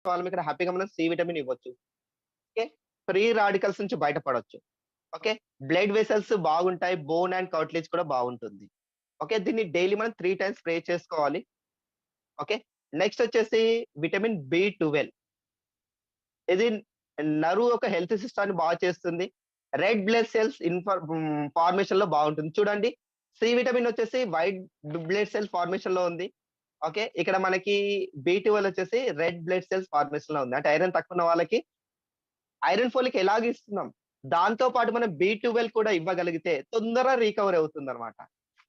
వాళ్ళం ఇక్కడ హ్యాపీగా మనం సి విటమిన్ ఇవ్వచ్చు. ఓకే. ఫ్రీ రాడికల్స్ నుంచి బయటపడొచ్చు. ఓకే. బ్లడ్ వెసెల్స్ బాగుంటాయి. బోన్ అండ్ కార్టిలేజ్ కూడా బాగుంటుంది. ఓకే. దీన్ని డైలీ మనం 3 టైమ్స్ స్ప్రే చేసుకోవాలి. ఓకే. నెక్స్ట్ వచ్చేసి విటమిన్ బి12. ఇది నరువు యొక్క హెల్త్ సిస్టమ్‌ని బాగా చేస్తుంది. రెడ్ బ్లడ్ సెల్స్ ఫార్మేషన్‌లో బాగుంటుంది. చూడండి, సి విటమిన్ వచ్చేసి వైట్ బ్లడ్ సెల్ ఫార్మేషన్‌లో ఉంది. ఓకే. ఇక్కడ మనకి బి12 వచ్చేసి రెడ్ బ్లడ్ సెల్స్ ఫార్మేషన్‌లో ఉంది. అంటే ఐరన్ తక్కువ ఉన్న వాళ్ళకి ఐరన్ ఫోలిక్ ఎలాగ ఇస్తున్నాం. దాంతో పాటు మనం బి12 కూడా ఇవ్వగలిగితే తొందరగా రికవర్ అవుతుందన్నమాట.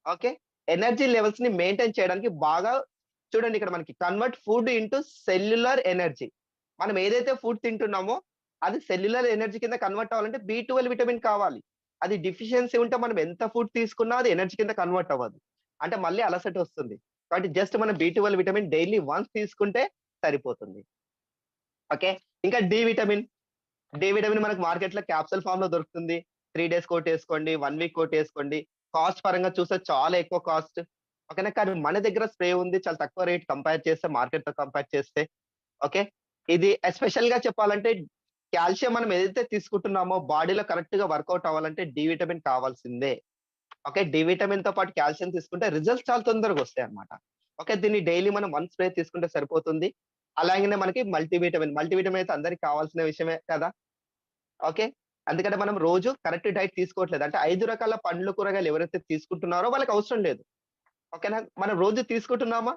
ఓకే. ఎనర్జీ లెవెల్స్‌ని మెయింటైన్ చేయడానికి బాగా చూడండి, ఇక్కడ మనకి convert food into cellular energy. మనం ఏదైతే ఫుడ్ తింటున్నామో అది సెల్యులర్ ఎనర్జీ కింద కన్వర్ట్ అవ్వాలంటే బి12 విటమిన్ కావాలి. అది డెఫిషియన్సీ ఉంటే మనం ఎంత ఫుడ్ తీసుకున్నా అది ఎనర్జీ కింద కన్వర్ట్ అవ్వదు. అంటే మళ్ళీ అలసట వస్తుంది. కాబట్టి జస్ట్ మనం బి12 విటమిన్ డైలీ వన్స్ తీసుకుంటే సరిపోతుంది. ఓకే. ఇంకా డి విటమిన్. డి విటమిన్ మనకు మార్కెట్‌లో క్యాప్సూల్ ఫార్మ్‌లో దొరుకుతుంది. 3 డేస్ కోటేసుకోండి. 1 వీక్ కోటేసుకోండి. కాస్ట్ పరంగా చూస్తే చాలా ఎక్కువ కాస్ట్. ఓకేనా. కానీ మన దగ్గర స్ప్రే ఉంది. చాలా తక్కువ రేట్ కంపేర్ చేస్తే మార్కెట్‌తో కంపేర్ చేస్తే. ఓకే. ఇది ఎస్పెషల్‌గా చెప్పాలంటే కాల్షియం మనం ఏదైతే తీసుకుంటున్నామో బాడీలో కరెక్ట్‌గా వర్కౌట్ అవ్వాలంటే డి విటమిన్ కావాల్సిందే. ఓకే. డి విటమిన్‌తో పాటు కాల్షియం తీసుకుంటే రిజల్ట్స్ చాలా తొందరగా వస్తాయన్నమాట. ఓకే. దీన్ని డైలీ మనం 1 స్ప్రే తీసుకుంటే సరిపోతుంది. అలాగనే మనకి మల్టీవిటమిన్. మల్టీవిటమిన్ అయితే అందరికి కావాల్సిన విషయమే కదా! ఓకే. అందుకనే మనం రోజు కరెక్ట్ డైట్ తీసుకోవట్లేదు. అంటే 5 రకాల పండ్లు, కూరగాయలు ఎవరైతే తీసుకుంటున్నారో వాళ్ళకి అవసరం లేదు. ఓకేనా. మనం రోజు తీసుకుంటున్నామా?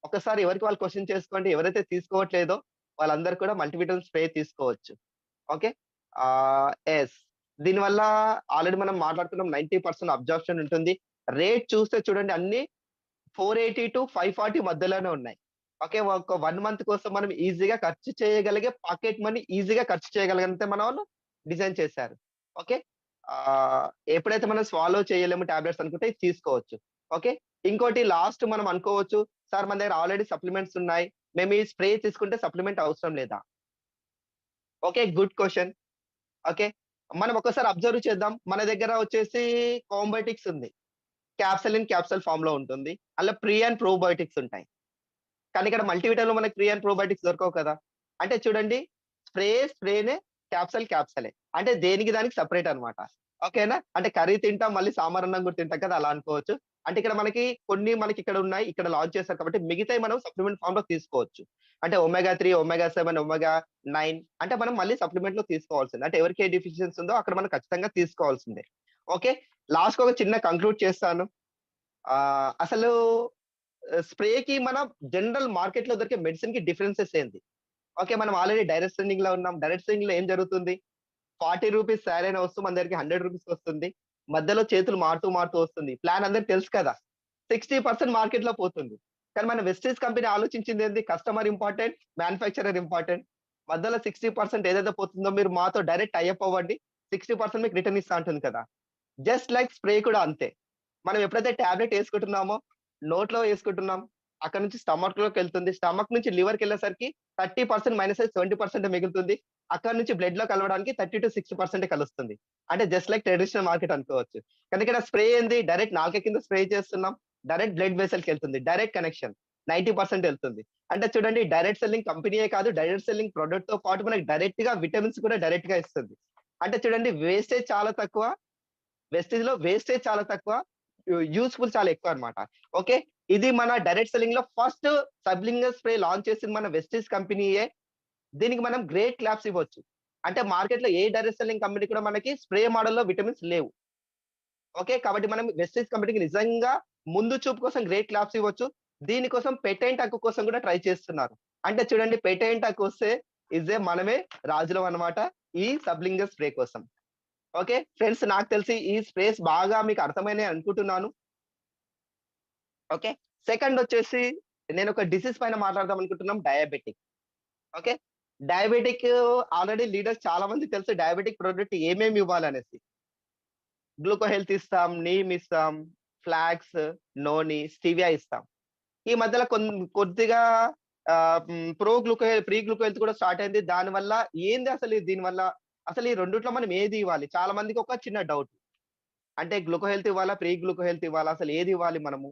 ఒకసారి ఎవరికి వాళ్ళు క్వెషన్ చేసుకోండి. ఎవరైతే తీసుకోవట్లేదో వాళ్ళందరూ కూడా మల్టీవిటమిన్ స్ప్రే తీసుకోవచ్చు. ఓకే. యెస్. దీనివల్ల ఆల్రెడీ మనం మాట్లాడుకున్నాం, 90% అబ్జార్ప్షన్ ఉంటుంది. రేట్ చూస్తే చూడండి అన్నీ 480-540 మధ్యలోనే ఉన్నాయి. ఓకే. ఒక 1 మంత్ కోసం మనం ఈజీగా ఖర్చు చేయగలిగే పాకెట్ మనీ ఈజీగా ఖర్చు చేయగలిగినంతే మన వాళ్ళు డిజైన్ చేశారు. ఓకే. ఎప్పుడైతే మనం స్వాలో చేయలేము టాబ్లెట్స్ అనుకుంటే ఇది తీసుకోవచ్చు. ఓకే. ఇంకోటి లాస్ట్ మనం అనుకోవచ్చు, సార్ మన దగ్గర ఆల్రెడీ సప్లిమెంట్స్ ఉన్నాయి. మేము ఈ స్ప్రే తీసుకుంటే సప్లిమెంట్ అవసరం లేదా? ఓకే. Good question. ఓకే. మనం ఒక్కసారి అబ్జర్వ్ చేద్దాం. మన దగ్గర వచ్చేసి కాంబయోటిక్స్ ఉంది. క్యాప్సూల్ ఫార్మ్‌లో ఉంటుంది. అందులో ప్రీ అండ్ ప్రోబయోటిక్స్ ఉంటాయి. కానీ ఇక్కడ మల్టీవిటమ్‌లో మనకి ప్రీ అండ్ ప్రోబయోటిక్స్ దొరకవు కదా! అంటే చూడండి, స్ప్రేనే, క్యాప్సూలే. అంటే దేనికి దానికి సెపరేట్ అన్నమాట. ఓకేనా? అంటే కర్రీ తింటాం, మళ్ళీ సాంబార్ అన్నం కూడా తింటాం కదా! అలా అనుకోవచ్చు. అంటే ఇక్కడ మనకి కొన్ని మనకిక్కడ ఉన్నాయి. ఇక్కడ లాంచ్ చేశారు కాబట్టి మిగతాయి మనం సప్లిమెంట్ ఫార్మ్‌లో తీసుకోవచ్చు. అంటే ఒమేగా 3, ఒమేగా 7, ఒమేగా 9 అంటే మనం మళ్ళీ సప్లిమెంట్‌లో తీసుకోవాల్సిందే. అంటే ఎవరికి ఏ డెఫిషియన్సీ ఉందో అక్కడ మనం ఖచ్చితంగా తీసుకోవాల్సిందే. ఓకే. లాస్ట్‌కి ఒక చిన్న కంక్లూడ్ చేస్తాను. అసలు స్ప్రేకి మనం జనరల్ మార్కెట్‌లో దొరికే మెడిసిన్‌కి డిఫరెన్సెస్ ఏంది? ఓకే. మనం ఆల్రెడీ డైరెక్ట్ సెల్లింగ్‌లో ఉన్నాం. డైరెక్ట్ సెల్లింగ్‌లో ఏం జరుగుతుంది? రూ. 40 సాలరీ వస్తువు మన దగ్గరికి రూ. 100 వస్తుంది. మధ్యలో చేతులు మారుతూ, మారుతూ వస్తుంది. ప్లాన్ అందరికి తెలుసు కదా! 60% మార్కెట్‌లో పోతుంది. కానీ మన వెస్టీజ్ కంపెనీ ఆలోచించిందేంది? Customer important, manufacturer important. మధ్యలో 60% ఏదైతే పోతుందో మీరు మాతో డైరెక్ట్ టై అప్ అవ్వండి. 60% మీకు రిటర్న్ ఇస్తా అంటుంది కదా! జస్ట్ లైక్ స్ప్రే కూడా అంతే. మనం ఎప్పుడైతే టాబ్లెట్ యేసుకుంటున్నామో, నోట్లో యేసుకుంటున్నాం. అక్కడి నుంచి స్టమక్‌లోకెళ్తుంది. స్టమక్ నుంచి లివర్‌కెళ్ళేసరికి 30% మైనస్ అయ్యి 70% మిగులుతుంది. అక్కడి నుంచి బ్లడ్‌లో కలవడానికి 30-60% కలుస్తుంది. అంటే జస్ట్ లైక్ ట్రెడిషనల్ మార్కెట్ అనుకోవచ్చు. కానీ ఇక్కడ స్ప్రే ఏంది? డైరెక్ట్ నాలుక కింద స్ప్రే చేస్తున్నాం. డైరెక్ట్ బ్లడ్ వెసెల్‌కెళ్తుంది. Direct connection. 90% ఎళ్తుంది. అంటే చూడండి, డైరెక్ట్ సెల్లింగ్ కంపెనీయే కాదు, డైరెక్ట్ సెల్లింగ్ ప్రొడక్ట్‌తో పాటు మనకి డైరెక్ట్‌గా విటమిన్స్ కూడా డైరెక్ట్‌గా ఇస్తుంది. అంటే చూడండి, వేస్టేజ్ చాలా తక్కువ. వెస్టేజ్‌లో వేస్టేజ్ చాలా తక్కువ. యూజ్‌ఫుల్ చాలా ఎక్కువన్నమాట. ఓకే. ఇది మన డైరెక్ట్ సెల్లింగ్‌లో ఫస్ట్ సబ్లింగర్ స్ప్రే లాంచ్ చేసింది మన వెస్టీజ్ కంపెనీయే. దీనికి మనం గ్రేట్ క్లాప్స్ ఇవ్వచ్చు. అంటే మార్కెట్‌లో ఏ డైరెక్ట్ సెల్లింగ్ కంపెనీ కూడా మనకి స్ప్రే మోడల్‌లో విటమిన్స్ లేవు. ఓకే. కాబట్టి మనం వెస్టీజ్ కంపెనీకి నిజంగా ముందు చూపు కోసం గ్రేట్ క్లాప్స్ ఇవ్వచ్చు. దీనికోసం పేటెంట్ హక్కు కోసం కూడా ట్రై చేస్తున్నారు. అంటే చూడండి, పేటెంట్ హక్కు వస్తే మనమే రాజులం అన్నమాట ఈ సబ్లింగర్ స్ప్రే కోసం. ఓకే. ఫ్రెండ్స్, నాకు తెలిసి ఈ స్ప్రేస్ బాగా మీకు అర్థమైనయి అనుకుంటున్నాను. ఓకే. సెకండ్ వచ్చేసి నేనొక డిసీజ్ పైన మాట్లాడదాం అనుకుంటున్నాం, diabetic. Okay. Diabetic already leaders చాలా మందికి తెలుసు డయాబెటిక్ ప్రొడక్ట్ ఏమేమి ఇవ్వాలనేసి. గ్లూకో హెల్త్ ఇస్తాం, నీమ్ ఇస్తాం, ఫ్లాక్స్, నోని, స్టివియా ఇస్తాం. ఈ మధ్యలో కొద్దిగా ప్రీ గ్లూకో హెల్త్ కూడా స్టార్ట్ అయింది. దానివల్ల ఏంది అసలు దీనివల్ల అసలు ఈ రెండిట్లో మనం ఏది ఇవ్వాలి? చాలా మందికి ఒక చిన్న డౌట్. అంటే గ్లూకో హెల్త్ ఇవ్వాలా? ప్రీ గ్లూకో హెల్త్ ఇవ్వాలా? అసలు ఏది ఇవ్వాలి మనము?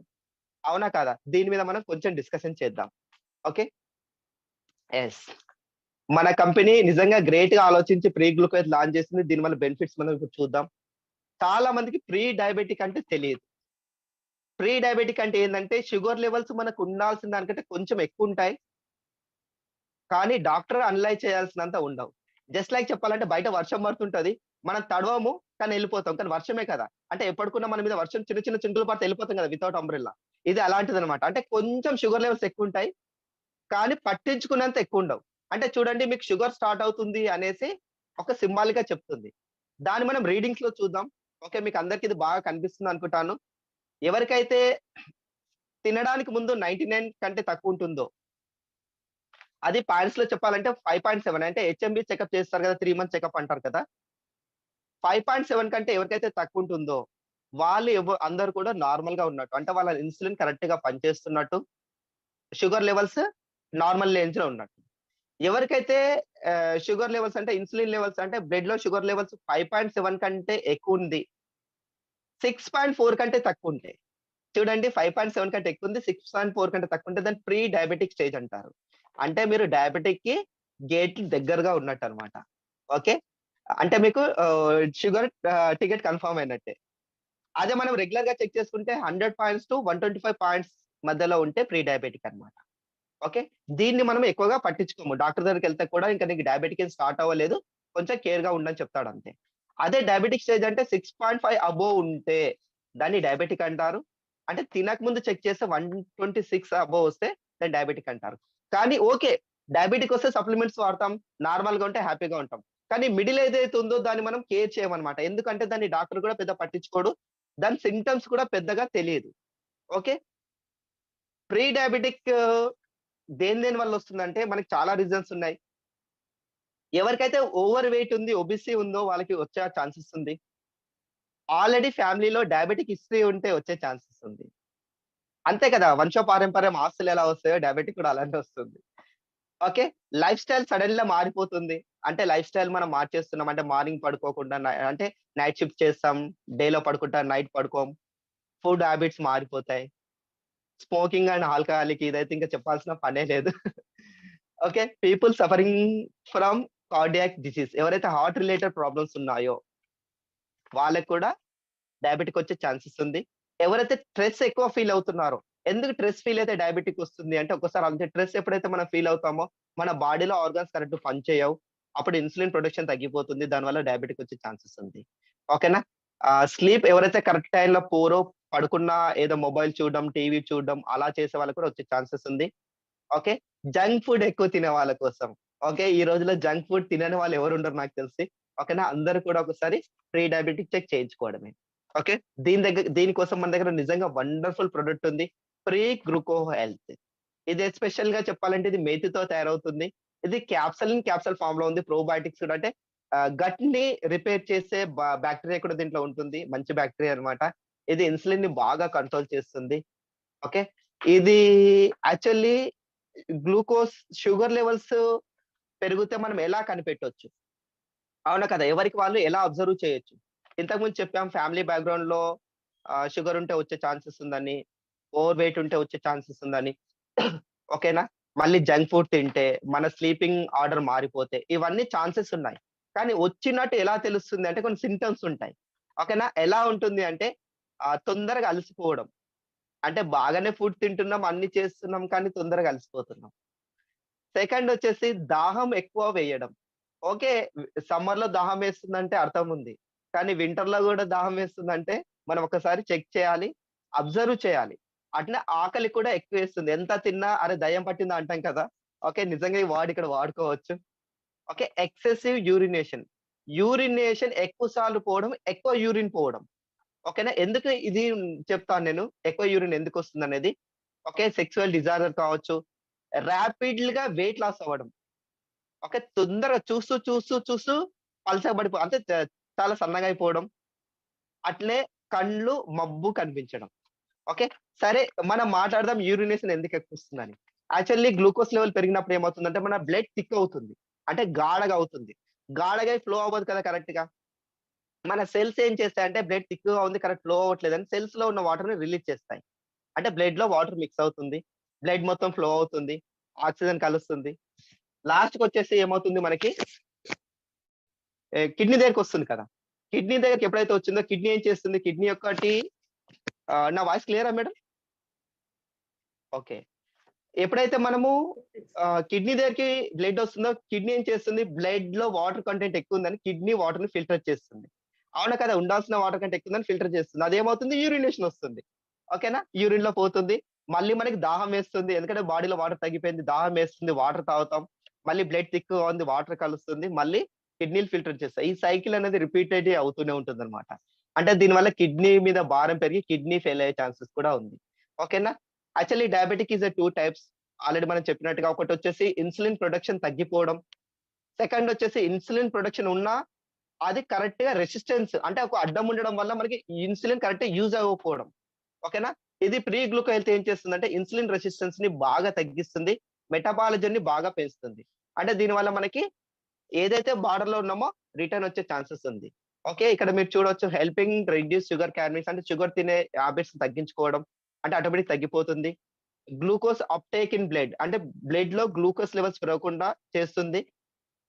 అవునా కాదా? దీని మీద మనం కొంచెం డిస్కషన్ చేద్దాం. ఓకే. యెస్. మన కంపెనీ నిజంగా గ్రేట్‌గా ఆలోచించి ప్రీ గ్లూకోజ్ లాంచ్ చేసింది. దీనివల్ల బెనిఫిట్స్ మనం ఇప్పుడు చూద్దాం. చాలా మందికి ప్రీ డయాబెటిక్ అంటే తెలీదు. ప్రీ డయాబెటిక్ అంటే ఏందంటే షుగర్ లెవెల్స్ మనకు ఉండాల్సిన దానికంటే కొంచెం ఎక్కువుంటాయి. కానీ డాక్టర్ అనలైజ్ చేయాల్సినంత ఉండవు. జస్ట్ లైక్ చెప్పాలంటే బయట వర్షం పడుతుంటది. మనం తడవము కానీ ఎళ్ళిపోతాం. కానీ వర్షమే కదా! అంటే ఎప్పటికున్నా మన మీద వర్షం చిన్న చిన్న చినుకులు పడితే ఎళ్ళిపోతాం కదా! Without umbrella. ఇది అలాంటిదనమాట. అంటే కొంచెం షుగర్ లెవెల్స్ ఎక్కువుంటాయి. కానీ పట్టించుకున్నంత ఎక్కువుండవు. అంటే చూడండి మీకు షుగర్ స్టార్ట్ అవుతుంది అనేసి ఒక సింబాలిక్‌గా చెప్తుంది. దాన్ని మనం రీడింగ్స్‌లో చూద్దాం. ఓకే. మీకు అందరికి ఇది బాగా కనిపిస్తుంది అనుకుంటాను. ఎవరికైతే తినడానికి ముందు 99 కంటే తక్కువుంటుందో, అది పాయింట్స్‌లో చెప్పాలంటే 5.7 అంటే హెచ్ఎంబీ చెకప్ చేస్తారు కదా! 3 మంత్స్ చెకప్ అంటారు కదా! 5.7 కంటే ఎవరికైతే తక్కువుంటుందో, వాళ్ళు అందరూ కూడా నార్మల్‌గా ఉన్నట్టు. అంటే వాళ్ళ ఇన్సులిన్ కరెక్ట్‌గా పనిచేస్తున్నట్టు, షుగర్ లెవెల్స్ నార్మల్ రేంజ్‌లో ఉన్నట్టు. ఎవరికైతే షుగర్ లెవెల్స్ అంటే ఇన్సులిన్ లెవెల్స్ అంటే బ్లడ్‌లో షుగర్ లెవెల్స్ 5.7 కంటే ఎక్కువుంది. 6.4 కంటే తక్కువుంటాయి. చూడండి 5.7 కంటే ఎక్కువుంది. 6.4 కంటే తక్కువుంటే దాన్ని ప్రీ డయాబెటిక్ స్టేజ్ అంటారు. అంటే మీరు డయాబెటిక్‌కి గేట్‌కి దగ్గరగా ఉన్నట్టన్నమాట. ఓకే. అంటే మీకు షుగర్ టికెట్ కన్ఫర్మ్ అయినట్టే. అదే మనం రెగ్యులర్‌గా చెక్ చేసుకుంటే 100 పాయింట్స్ టు 125 పాయింట్స్ మధ్యలో ఉంటే ప్రీ డయాబెటిక్ అన్నమాట. ఓకే. దీన్ని మనం ఎక్కువగా పట్టించుకోము. డాక్టర్ దగ్గరికెళ్తే కూడా ఇంక నీకు డయాబెటిక్ ఏం స్టార్ట్ అవ్వలేదు. కొంచెం కేర్‌గా ఉండని చెప్తాడంతే. అదే డయాబెటిక్ స్టేజ్ అంటే 6.5 అబోవ్ ఉంటే దాన్ని డయాబెటిక్ అంటారు. అంటే తినకముందు చెక్ చేస్తే 126 అబోవ్ వస్తే దాన్ని డయాబెటిక్ అంటారు. కానీ ఓకే. డయాబెటిక్ వస్తే సప్లిమెంట్స్ వాడతాం. నార్మల్‌గా ఉంటే హ్యాపీగా ఉంటాం. కానీ మిడిల్ ఏదైతే ఉందో దాన్ని మనం కేర్ చేయమనమాట. ఎందుకంటే దాన్ని డాక్టర్ కూడా పెద్దగా పట్టించుకోడు. దాని సింప్టమ్స్ కూడా పెద్దగా తెలీదు. ఓకే. ప్రీ డయాబెటిక్ దేని వల్ల వస్తుందంటే మనకి చాలా రీజన్స్ ఉన్నాయి. ఎవరికైతే ఓవర్ వెయిట్ ఉంది, ఒబెసిటీ ఉందో వాళ్ళకి వచ్చే ఛాన్సెస్ ఉంది. ఆల్రెడీ ఫ్యామిలీలో డయాబెటిక్ హిస్టరీ ఉంటే వచ్చే ఛాన్సెస్ ఉంది. అంతే కదా! వంశపారంపర్యం ఆస్తులు ఎలా వస్తాయో డయాబెటిక్ కూడా అలానే వస్తుంది. ఓకే. లైఫ్ స్టైల్ సడెన్‌గా మారిపోతుంది. అంటే లైఫ్ స్టైల్ మనం మార్చేస్తున్నాం. అంటే మార్నింగ్ పడుకోకుండా అంటే నైట్ షిఫ్ట్ చేస్తాం. డేలో పడుకుంటాం, నైట్ పడుకోం. ఫుడ్ హాబిట్స్ మారిపోతాయి. స్మోకింగ్ అండ్ ఆల్కహాలిక్ ఇదైతే ఇంకా చెప్పాల్సిన పనే లేదు. Okay. People suffering from cardiac disease ఎవరైతే హార్ట్ రిలేటెడ్ ప్రాబ్లమ్స్ ఉన్నాయో వాళ్ళకి కూడా డయాబెటిక్ వచ్చే ఛాన్సెస్ ఉంది. ఎవరైతే స్ట్రెస్ ఎక్కువ ఫీల్ అవుతున్నారో, ఎందుకు స్ట్రెస్ ఫీల్ అయితే డయాబెటిక్ వస్తుంది అంటే ఒక్కసారి అంతే స్ట్రెస్ ఎప్పుడైతే మనం ఫీల్ అవుతామో మన బాడీలో ఆర్గాన్స్ కరెక్ట్ పనిచేయవు. అప్పుడు ఇన్సులిన్ ప్రొడక్షన్ తగ్గిపోతుంది. దానివల్ల డయాబెటిక్ వచ్చే ఛాన్సెస్ ఉంది. ఓకేనా? స్లీప్ ఎవరైతే కరెక్ట్ టైమ్‌లో పోరో పడుకున్నా ఏదో మొబైల్ చూడడం, టీవీ చూడడం అలా చేసే వాళ్ళకి కూడా వచ్చే ఛాన్సెస్ ఉంది. ఓకే. జంక్ ఫుడ్ ఎక్కువ తినే వాళ్ళ కోసం. ఓకే. ఈ రోజుల్లో జంక్ ఫుడ్ తినని వాళ్ళు ఎవరుండరు నాకు తెలిసి. ఓకేనా? అందరూ కూడా ఒకసారి ప్రీ డయాబెటిక్ చెక్ చేయించుకోవడమే. ఓకే. దీని కోసం మన దగ్గర నిజంగా వండర్‌ఫుల్ ప్రొడక్ట్ ఉంది. Pre గ్లూకో health. ఇది ఎస్పెషల్‌గా చెప్పాలంటే ఇది మేతితో తయారవుతుంది. ఇది క్యాప్సూల్ ఫార్మ్‌లో ఉంది. ప్రోబయోటిక్స్ కూడా అంటే గట్‌ని రిపేర్ చేసే బాక్టీరియా కూడా దీంట్లో ఉంటుంది. మంచి బాక్టీరియా అన్నమాట. ఇది ఇన్సులిన్‌ని బాగా కంట్రోల్ చేస్తుంది. ఓకే. ఇది యాక్చువల్లీ గ్లూకోజ్ షుగర్ లెవెల్స్ పెరిగితే మనం ఎలా కనిపెట్టొచ్చు? అవునా కదా! ఎవరికి వాళ్ళు ఎలా అబ్జర్వ్ చేయొచ్చు. ఇంతకుముందు చెప్పాం ఫ్యామిలీ బ్యాక్‌గ్రౌండ్‌లో షుగర్ ఉంటే వచ్చే ఛాన్సెస్ ఉందని, ఓవర్ వెయిట్ ఉంటే వచ్చే ఛాన్సెస్ ఉందని. ఓకేనా? మళ్ళీ జంక్ ఫుడ్ తింటే, మన స్లీపింగ్ ఆర్డర్ మారిపోతే, ఇవన్నీ ఛాన్సెస్ ఉన్నాయి. కానీ వచ్చినట్టు ఎలా తెలుస్తుంది అంటే కొన్ని సింప్టమ్స్ ఉంటాయి. ఓకేనా? ఎలా ఉంటుంది అంటే తొందరగా అలసిపోవడం. అంటే బాగానే ఫుడ్ తింటున్నాం, అన్ని చేస్తున్నాం కానీ తొందరగా అలసిపోతున్నాం. సెకండ్ వచ్చేసి దాహం ఎక్కువ వేయడం. ఓకే. సమ్మర్‌లో దాహం వేస్తుందంటే అర్థం ఉంది. కానీ వింటర్‌లో గూడా దాహం వేస్తుందంటే మనం ఒకసారి చెక్ చేయాలి. అబ్జర్వ్ చేయాలి. అట్లే ఆకలి కూడా ఎక్కువేస్తుంది. ఎంత తిన్నా అరె! దయ్యం పట్టిందా అంటాం కదా! ఓకే. నిజంగా ఈ వర్డ్ ఇక్కడ వాడుకోవచ్చు. ఓకే. Excessive urination. యూరినేషన్ ఎక్కువ సార్లు పోవడం, ఎక్కువ యూరిన్ పోవడం. ఓకేనా? ఎందుకు ఇది చెప్తాను నేను. ఎక్కువ యూరిన్ ఎందుకొస్తుందనేది. ఓకే. సెక్సువల్ డిజార్డర్ కావచ్చు. రాపిడ్‌గా వెయిట్ లాస్ అవ్వడం. ఓకే. తొందరగా చూస్తూ పలసగా అంటే చాలా సన్నగా అయిపోవడం. అట్లే కళ్ళు మబ్బు కనిపించడం. ఓకే. సరే మనం మాట్లాడదాం యూరినేషన్ ఎందుకు ఎక్కువొస్తుందని. యాక్చువల్లీ గ్లూకోజ్ లెవెల్ పెరిగినప్పుడు ఏమవుతుందంటే మన బ్లడ్ థిక్ అవుతుంది. అంటే గాఢగా అవుతుంది. గాఢగా ఫ్లో అవ్వదు కదా కరెక్ట్‌గా. మన సెల్స్ ఏం చేస్తాయంటే బ్లడ్ థిక్‌గా ఉంది కరెక్ట్ ఫ్లో అవ్వట్లేదని సెల్స్‌లో ఉన్న వాటర్‌ని రిలీజ్ చేస్తాయి. అంటే బ్లడ్‌లో వాటర్ మిక్స్ అవుతుంది. బ్లడ్ మొత్తం ఫ్లో అవుతుంది. ఆక్సిజన్ కలుస్తుంది. లాస్ట్‌కి వచ్చేసి ఏమవుతుంది మనకి కిడ్నీ దగ్గరికి వస్తుంది కదా! కిడ్నీ దగ్గరికి ఎప్పుడైతే వచ్చిందో కిడ్నీ ఏం చేస్తుంది? కిడ్నీ యొక్కటి నా వాయిస్ క్లియరా మేడం? ఓకే. ఎప్పుడైతే మనము కిడ్నీ దగ్గరికి బ్లడ్ వస్తుందో కిడ్నీ ఏం చేస్తుంది? బ్లడ్‌లో వాటర్ కంటెంట్ ఎక్కువుందని కిడ్నీ వాటర్‌ని ఫిల్టర్ చేస్తుంది. అవునా కదా! ఉండాల్సిన వాటర్ కంటే ఎక్కువుందని ఫిల్టర్ చేస్తుంది. అదేమవుతుంది? యూరినేషన్ వస్తుంది. ఓకేనా? యూరిన్‌లో పోతుంది. మళ్ళీ మనకి దాహం వేస్తుంది. ఎందుకంటే బాడీలో వాటర్ తగ్గిపోయింది. దాహం వేస్తుంది. వాటర్ తాగుతాం. మళ్ళీ బ్లడ్ థిక్‌గా ఉంది. వాటర్ కలుస్తుంది. మళ్ళీ కిడ్నీలు ఫిల్టర్ చేస్తాయి. ఈ సైకిల్ అనేది రిపీటెడ్‌గా అవుతూనే ఉంటుందన్నమాట. అంటే దీనివల్ల కిడ్నీ మీద భారం పెరిగి కిడ్నీ ఫెయిల్ అయ్యే ఛాన్సెస్ కూడా ఉంది. ఓకేనా? Actually diabetic is 2 types. Already మనం చెప్పినట్టుగా ఒకటొచ్చేసి ఇన్సులిన్ ప్రొడక్షన్ తగ్గిపోవడం. సెకండ్ వచ్చేసి ఇన్సులిన్ ప్రొడక్షన్ ఉన్నా అది కరెక్ట్‌గా రెసిస్టెన్స్ అంటే ఒక అడ్డం ఉండడం వల్ల మనకి ఇన్సులిన్ కరెక్ట్‌గా యూజ్ అవ్వకపోవడం. ఓకేనా? ఇది ప్రీ గ్లూకో హెల్త్ ఏం చేస్తుందంటే ఇన్సులిన్ రెసిస్టెన్స్‌ని బాగా తగ్గిస్తుంది. మెటబాలిజంని బాగా పెంచుతుంది. అంటే దీనివల్ల మనకి ఏదైతే బార్డర్‌లో ఉన్నామో రిటర్న్ వచ్చే ఛాన్సెస్ ఉంది. ఓకే. ఇక్కడ మీరు చూడొచ్చు హెల్పింగ్ రెడ్యూస్ షుగర్ క్యాలరీస్ అంటే షుగర్ తినే హాబిట్స్ తగ్గించుకోవడం. అంటే ఆటోమేటిక్ తగ్గిపోతుంది. గ్లూకోజ్ అప్‌టేక్ ఇన్ బ్లడ్ అంటే బ్లడ్‌లో గ్లూకోజ్ లెవెల్స్ పెరగకుండా చేస్తుంది.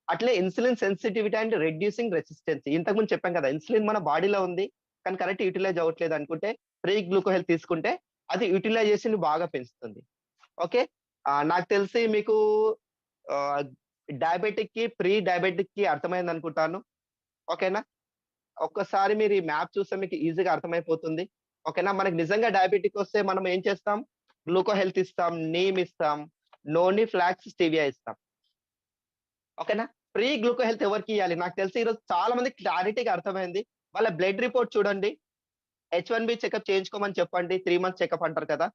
అట్లే insulin sensitivity and reducing resistance. ఇంతకుముందు చెప్పాం కదా! ఇన్సులిన్ మన బాడీలో ఉంది. కానీ కరెక్ట్ యుటిలైజ్ అవ్వట్లేదు అనుకుంటే ప్రీ గ్లూకో హెల్త్ తీసుకుంటే అది యుటిలైజేషన్‌ని బాగా పెంచుతుంది. ఓకే. నాకు తెలిసి మీకు ఆహ్, డయాబెటిక్‌కి, ప్రీ డయాబెటిక్‌కి అర్థమైందనుకుంటాను. ఓకేనా? ఒక్కసారి మీరు ఈ మ్యాప్ చూస్తే మీకు ఈజీగా అర్థమైపోతుంది. ఓకేనా? మనకి నిజంగా డయాబెటిక్ వస్తే మనం ఏం చేస్తాం? గ్లూకో హెల్త్ ఇస్తాం, నీమ్ ఇస్తాం, నోని, ఫ్లాక్స్, స్టెవియా ఇస్తాం. ఓకేనా? Pre గ్లూకో health ఎవరికియ్యాలి? నాకు తెలిసి ఈరోజు చాలా మందికి క్లారిటీగా అర్థమైంది. వాళ్ళ బ్లడ్ రిపోర్ట్ చూడండి. హెచ్-1బీ చెకప్ చేయించుకోమని చెప్పండి. 3 మంత్స్ చెకప్ అంటారు కదా!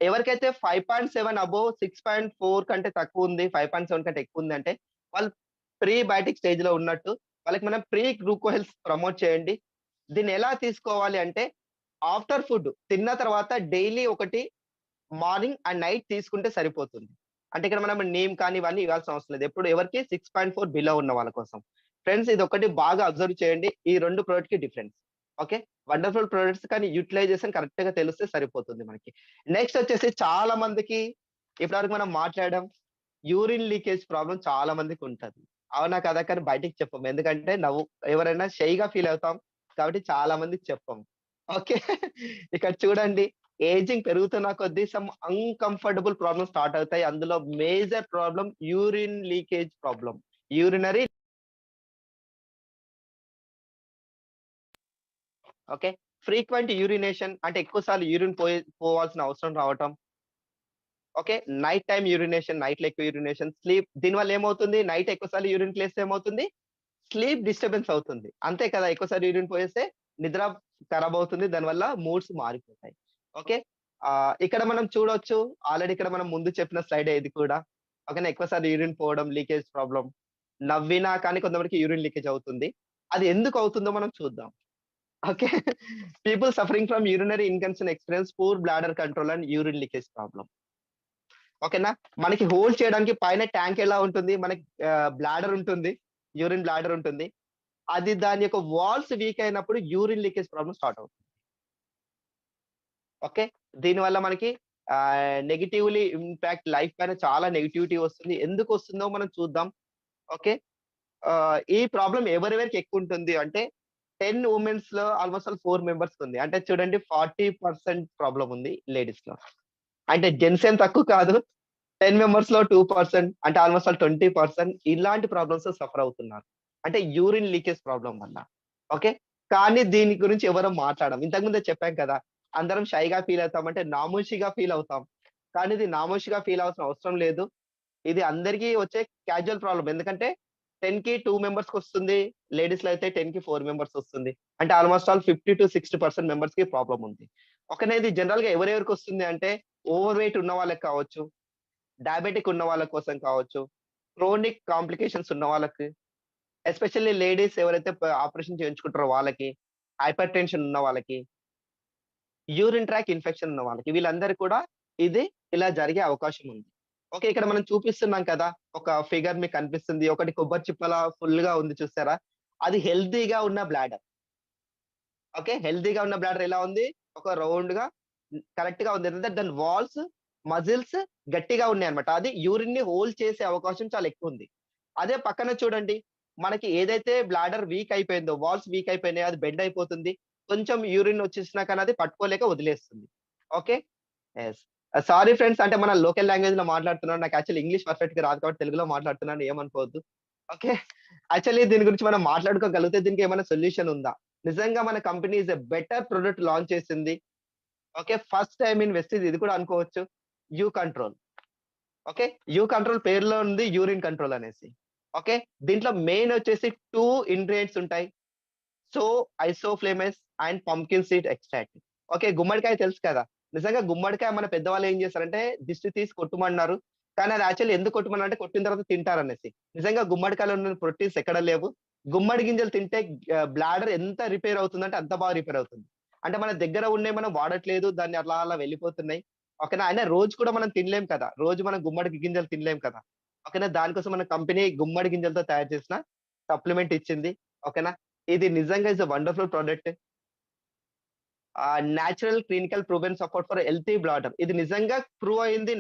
ఎవరికైతే 5.7 అబోవ్ 6.4 కంటే తక్కువుంది, 5.7 కంటే ఎక్కువుందంటే వాళ్ళు ప్రీ బయోటిక్ స్టేజ్‌లో ఉన్నట్టు. వాళ్ళకి మనం ప్రీ గ్లూకో హెల్త్ ప్రమోట్ చేయండి. దీన్నెలా తీసుకోవాలి అంటే ఆఫ్టర్ ఫుడ్ తిన్న తర్వాత డైలీ ఒకటి మార్నింగ్ అండ్ నైట్ తీసుకుంటే సరిపోతుంది. అంటే ఇక్కడ మనం నేమ్ కానీ ఇవన్నీ ఇవ్వాల్సిన అవసరం లేదు. ఎప్పుడు ఎవరికీ 6.4 బిలో ఉన్న వాళ్ళ కోసం. ఫ్రెండ్స్ ఇదొక్కటి బాగా అబ్జర్వ్ చేయండి. ఈ 2 ప్రొడక్ట్‌కి డిఫరెన్స్. ఓకే. వండర్‌ఫుల్ ప్రొడక్ట్స్ కానీ యుటిలైజేషన్ కరెక్ట్‌గా తెలిస్తే సరిపోతుంది మనకి. నెక్స్ట్ వచ్చేసి చాలా మందికి ఇప్పటివరకు మనం మాట్లాడాం. యూరిన్ లీకేజ్ ప్రాబ్లమ్ చాలా మందికుంటది. అవునా? కదా? కానీ బయటికి చెప్పము. ఎందుకంటే ఎవరైనా షైగా ఫీల్ అవుతాం. కాబట్టి చాలా మందికి చెప్పం. ఓకే. ఇక్కడ చూడండి. ఏజింగ్ పెరుగుతున్న కొద్దీ సమ్ అన్‌కంఫర్టబుల్ ప్రాబ్లమ్స్ స్టార్ట్ అవుతాయి. అందులో major problem urine leakage problem. Urinary okay. Frequent urination అంటే ఎక్కువ సార్లు యూరిన్ పోవాల్సిన అవసరం రావటం. ఓకే. నైట్ టైమ్ యూరినేషన్, నైట్‌లో ఎక్కువ యూరినేషన్, స్లీప్ దీనివల్ల ఏమవుతుంది? నైట్ ఎక్కువ సార్లు యూరిన్‌కి లేస్తే ఏమవుతుంది? స్లీప్ డిస్టర్బెన్స్ అవుతుంది. అంతే కదా! ఎక్కువ సార్లు యూరిన్ పోయేస్తే నిద్ర ఖరాబ్ అవుతుంది. దానివల్ల మూడ్స్ మారిపోతాయి. ఓకే. ఇక్కడ మనం చూడొచ్చు. ఆల్రెడీ ఇక్కడ మనం ముందు చెప్పిన స్లైడే ఇది కూడా. ఓకేనా. ఎక్కువ సార్లు యూరిన్ పోవడం, లీకేజ్ ప్రాబ్లమ్. నవ్వినా కానీ కొంతమందికి యూరిన్ లీకేజ్ అవుతుంది. అది ఎందుకు అవుతుందో మనం చూద్దాం. Okay. People suffering from urinary incontinence experience poor bladder control and urine leakage problem. ఓకేనా. మనకి హోల్డ్ చేయడానికి పైన ట్యాంక్ ఎలా ఉంటుంది? మనకి బ్లాడర్ ఉంటుంది. యూరిన్ బ్లాడర్ ఉంటుంది. అది దాని యొక్క వాల్స్ వీక్ అయినప్పుడు యూరిన్ లీకేజ్ ప్రాబ్లమ్ స్టార్ట్ అవుతుంది. ఓకే. దీనివల్ల మనకి నెగెటివ్‌లీ ఇంపాక్ట్ లైఫ్ పైన చాలా నెగటివిటీ వస్తుంది. ఎందుకొస్తుందో మనం చూద్దాం. ఓకే. ఈ ప్రాబ్లమ్ ఎవరెవరికి ఎక్కువుంటుంది అంటే 10 వుమెన్స్‌లో ఆల్‌మోస్ట్ ఆల్ 4 మెంబర్స్‌కుంది. అంటే చూడండి 40% ప్రాబ్లమ్ ఉంది లేడీస్‌లో. అంటే జెంట్స్ ఏం తక్కువ కాదు. 10 మెంబర్స్‌లో 2% అంటే ఆల్‌మోస్ట్ ఆల్ 20% ఇలాంటి ప్రాబ్లమ్స్ సఫర్ అవుతున్నారు. అంటే యూరిన్ లీకేజ్ ప్రాబ్లమ్ వల్ల. ఓకే. కానీ దీని గురించి ఎవరు మాట్లాడం. ఇంతకు ముందే చెప్పాం కదా! అందరం షైగా ఫీల్ అవుతామంటే నామోషీగా ఫీల్ అవుతాం. కానీ ఇది నామోషీగా ఫీల్ అవ్వాల్సిన అవసరం లేదు. ఇది అందరికీ వచ్చే క్యాజువల్ ప్రాబ్లమ్. ఎందుకంటే 10కి 2 మెంబర్స్‌కొస్తుంది. లేడీస్‌లో అయితే 10కి 4 మెంబర్స్ వస్తుంది. అంటే ఆల్‌మోస్ట్ ఆల్ 50-60% మెంబర్స్‌కి ప్రాబ్లమ్ ఉంది. ఓకేనా. ఇది జనరల్‌గా ఎవరెవరికొస్తుంది అంటే ఓవర్ వెయిట్ ఉన్న వాళ్ళకి కావచ్చు. డయాబెటిక్ ఉన్న వాళ్ళ కోసం కావచ్చు. క్రోనిక్ కాంప్లికేషన్స్ ఉన్న వాళ్ళకి, ఎస్పెషల్లీ లేడీస్ ఎవరైతే ఆపరేషన్ చేయించుకుంటారో వాళ్ళకి, హైపర్ టెన్షన్ ఉన్న వాళ్ళకి, యూరిన్ ట్రాక్ ఇన్ఫెక్షన్ ఉన్న వాళ్ళకి వీళ్ళందరికీ కూడా ఇది ఇలా జరిగే అవకాశం ఉంది. ఓకే. ఇక్కడ మనం చూపిస్తున్నాం కదా! ఒక ఫిగర్ మీకు కనిపిస్తుంది. ఒకటి కొబ్బరి చిప్పలా ఫుల్‌గా ఉంది చూసారా? అది హెల్తీగా ఉన్న బ్లాడర్. ఓకే. హెల్తీగా ఉన్న బ్లాడర్ ఎలా ఉంది? ఒక రౌండ్‌గా కరెక్ట్‌గా ఉంది. ఏంటంటే దాని వాల్స్ మజిల్స్ గట్టిగా ఉన్నాయన్నమాట. అది యూరిన్‌ని హోల్డ్ చేసే అవకాశం చాలా ఎక్కువుంది. అదే పక్కన చూడండి, మనకి ఏదైతే బ్లాడర్ వీక్ అయిపోయిందో, వాల్స్ వీక్ అయిపోయినాయో అది బెండ్ అయిపోతుంది. కొంచెం యూరిన్ వచ్చేసినా కానీ అది పట్టుకోలేక వదిలేస్తుంది. ఓకే. యెస్. సారీ ఫ్రెండ్స్, అంటే మన లోకల్ లాంగ్వేజ్‌లో మాట్లాడుతున్నాను. నాకు యాక్చువల్లీ ఇంగ్లీష్ పర్ఫెక్ట్‌గా రాదు కాబట్టి తెలుగులో మాట్లాడుతున్నాను. ఏమనుకోవద్దు. ఓకే. యాక్చువల్లీ దీని గురించి మనం మాట్లాడుకోగలిగితే దీనికి ఏమైనా సొల్యూషన్ ఉందా? నిజంగా మన company is a better product launch చేసింది. Okay. First time in Vestige ఇది కూడా అనుకోవచ్చు. U control. Okay. U control పేరులో ఉంది యూరిన్ కంట్రోల్ అనేసి. ఓకే. దీంట్లో మెయిన్ వచ్చేసి 2 ఇంగ్రీడియెంట్స్ ఉంటాయి. So, isoflavones and pumpkin seed extract. Okay. గుమ్మడికాయ తెలుసు కదా! నిజంగా గుమ్మడికాయ మన పెద్దవాళ్ళు ఏం చేశారంటే దిష్టి తీసి కొట్టమన్నారు. కానీ అది యాక్చువల్లీ ఎందుకు కొట్టమన్నారంటే కొట్టిన తర్వాత తింటారనేసి. నిజంగా గుమ్మడికాయలో ఉన్న ప్రోటీన్స్ ఎక్కడ లేవు. గుమ్మడి గింజలు తింటే బ్లాడర్ ఎంత రిపేర్ అవుతుందంటే అంత బాగా రిపేర్ అవుతుంది. అంటే మన దగ్గర ఉన్నయి మనం వాడట్లేదు. దాన్ని అలా అలా వెళ్ళిపోతున్నాయి. ఓకేనా. అయినా రోజు కూడా మనం తినలేం కదా! రోజు మనం గుమ్మడి గింజలు తినలేం కదా! ఓకేనా. దానికోసం మన కంపెనీ గుమ్మడి గింజలతో తయారు చేసిన సప్లిమెంట్ ఇచ్చింది. ఓకేనా. ఇది నిజంగా is a wonderful product. Natural clinical proven support for healthy bladder. ఇది నిజంగా ప్రూవ్ అయింది.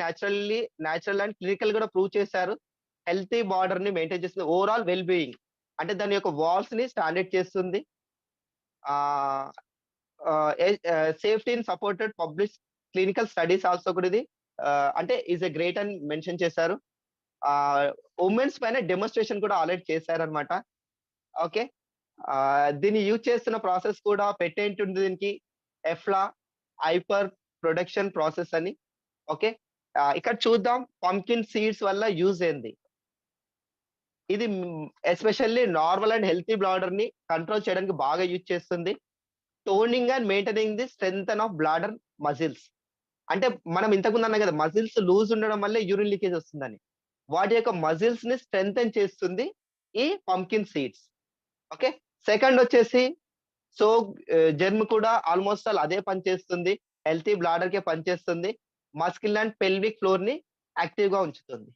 నేచురల్ అండ్ క్లినికల్ కూడా ప్రూవ్ చేశారు. హెల్తీ బార్డర్‌ని మెయింటైన్ చేస్తుంది. Overall well being. అంటే దాని యొక్క వాల్స్‌ని స్టాండర్డ్ చేస్తుంది. ఆహ్, safety in supported publish clinical studies also కూడా ఇది అంటే ఈస్ ఎ గ్రేట్ అని మెన్షన్ చేశారు. ఆహ్, వుమెన్స్ పైన డెమోన్‌స్ట్రేషన్ కూడా ఆల్రెడీ చేశారన్నమాట. ఓకే. దీన్ని యూజ్ చేస్తున్న ప్రాసెస్ కూడా పేటెంట్ ఉంది దీనికి. ఎఫ్లా హైపర్ ప్రొడక్షన్ ప్రాసెస్ అని. ఓకే. ఇక్కడ చూద్దాం పంకిన్ సీడ్స్ వల్ల యూజ్ ఏంది. ఇది ఎస్పెషల్లీ నార్మల్ అండ్ హెల్తీ బ్లాడర్‌ని కంట్రోల్ చేయడానికి బాగా యూజ్ చేస్తుంది. Toning and maintaining the strength of bladder muscles. అంటే మనం ఇంతకుముందు అన్నాం కదా! మజిల్స్ లూజ్ ఉండడం వల్లే యూరిన్ లీకేజ్ వస్తుందని. వాటి యొక్క మజిల్స్‌ని స్ట్రెంథెన్ చేస్తుంది ఈ పంకిన్ సీడ్స్. ఓకే. సెకండ్ వచ్చేసి సో, జెర్మ్ కూడా ఆల్‌మోస్ట్ ఆల్ అదే పని చేస్తుంది. హెల్తీ బ్లాడర్‌కే పనిచేస్తుంది. మస్కిల్ అండ్ పెల్విక్ ఫ్లోర్‌ని యాక్టివ్‌గా ఉంచుతుంది.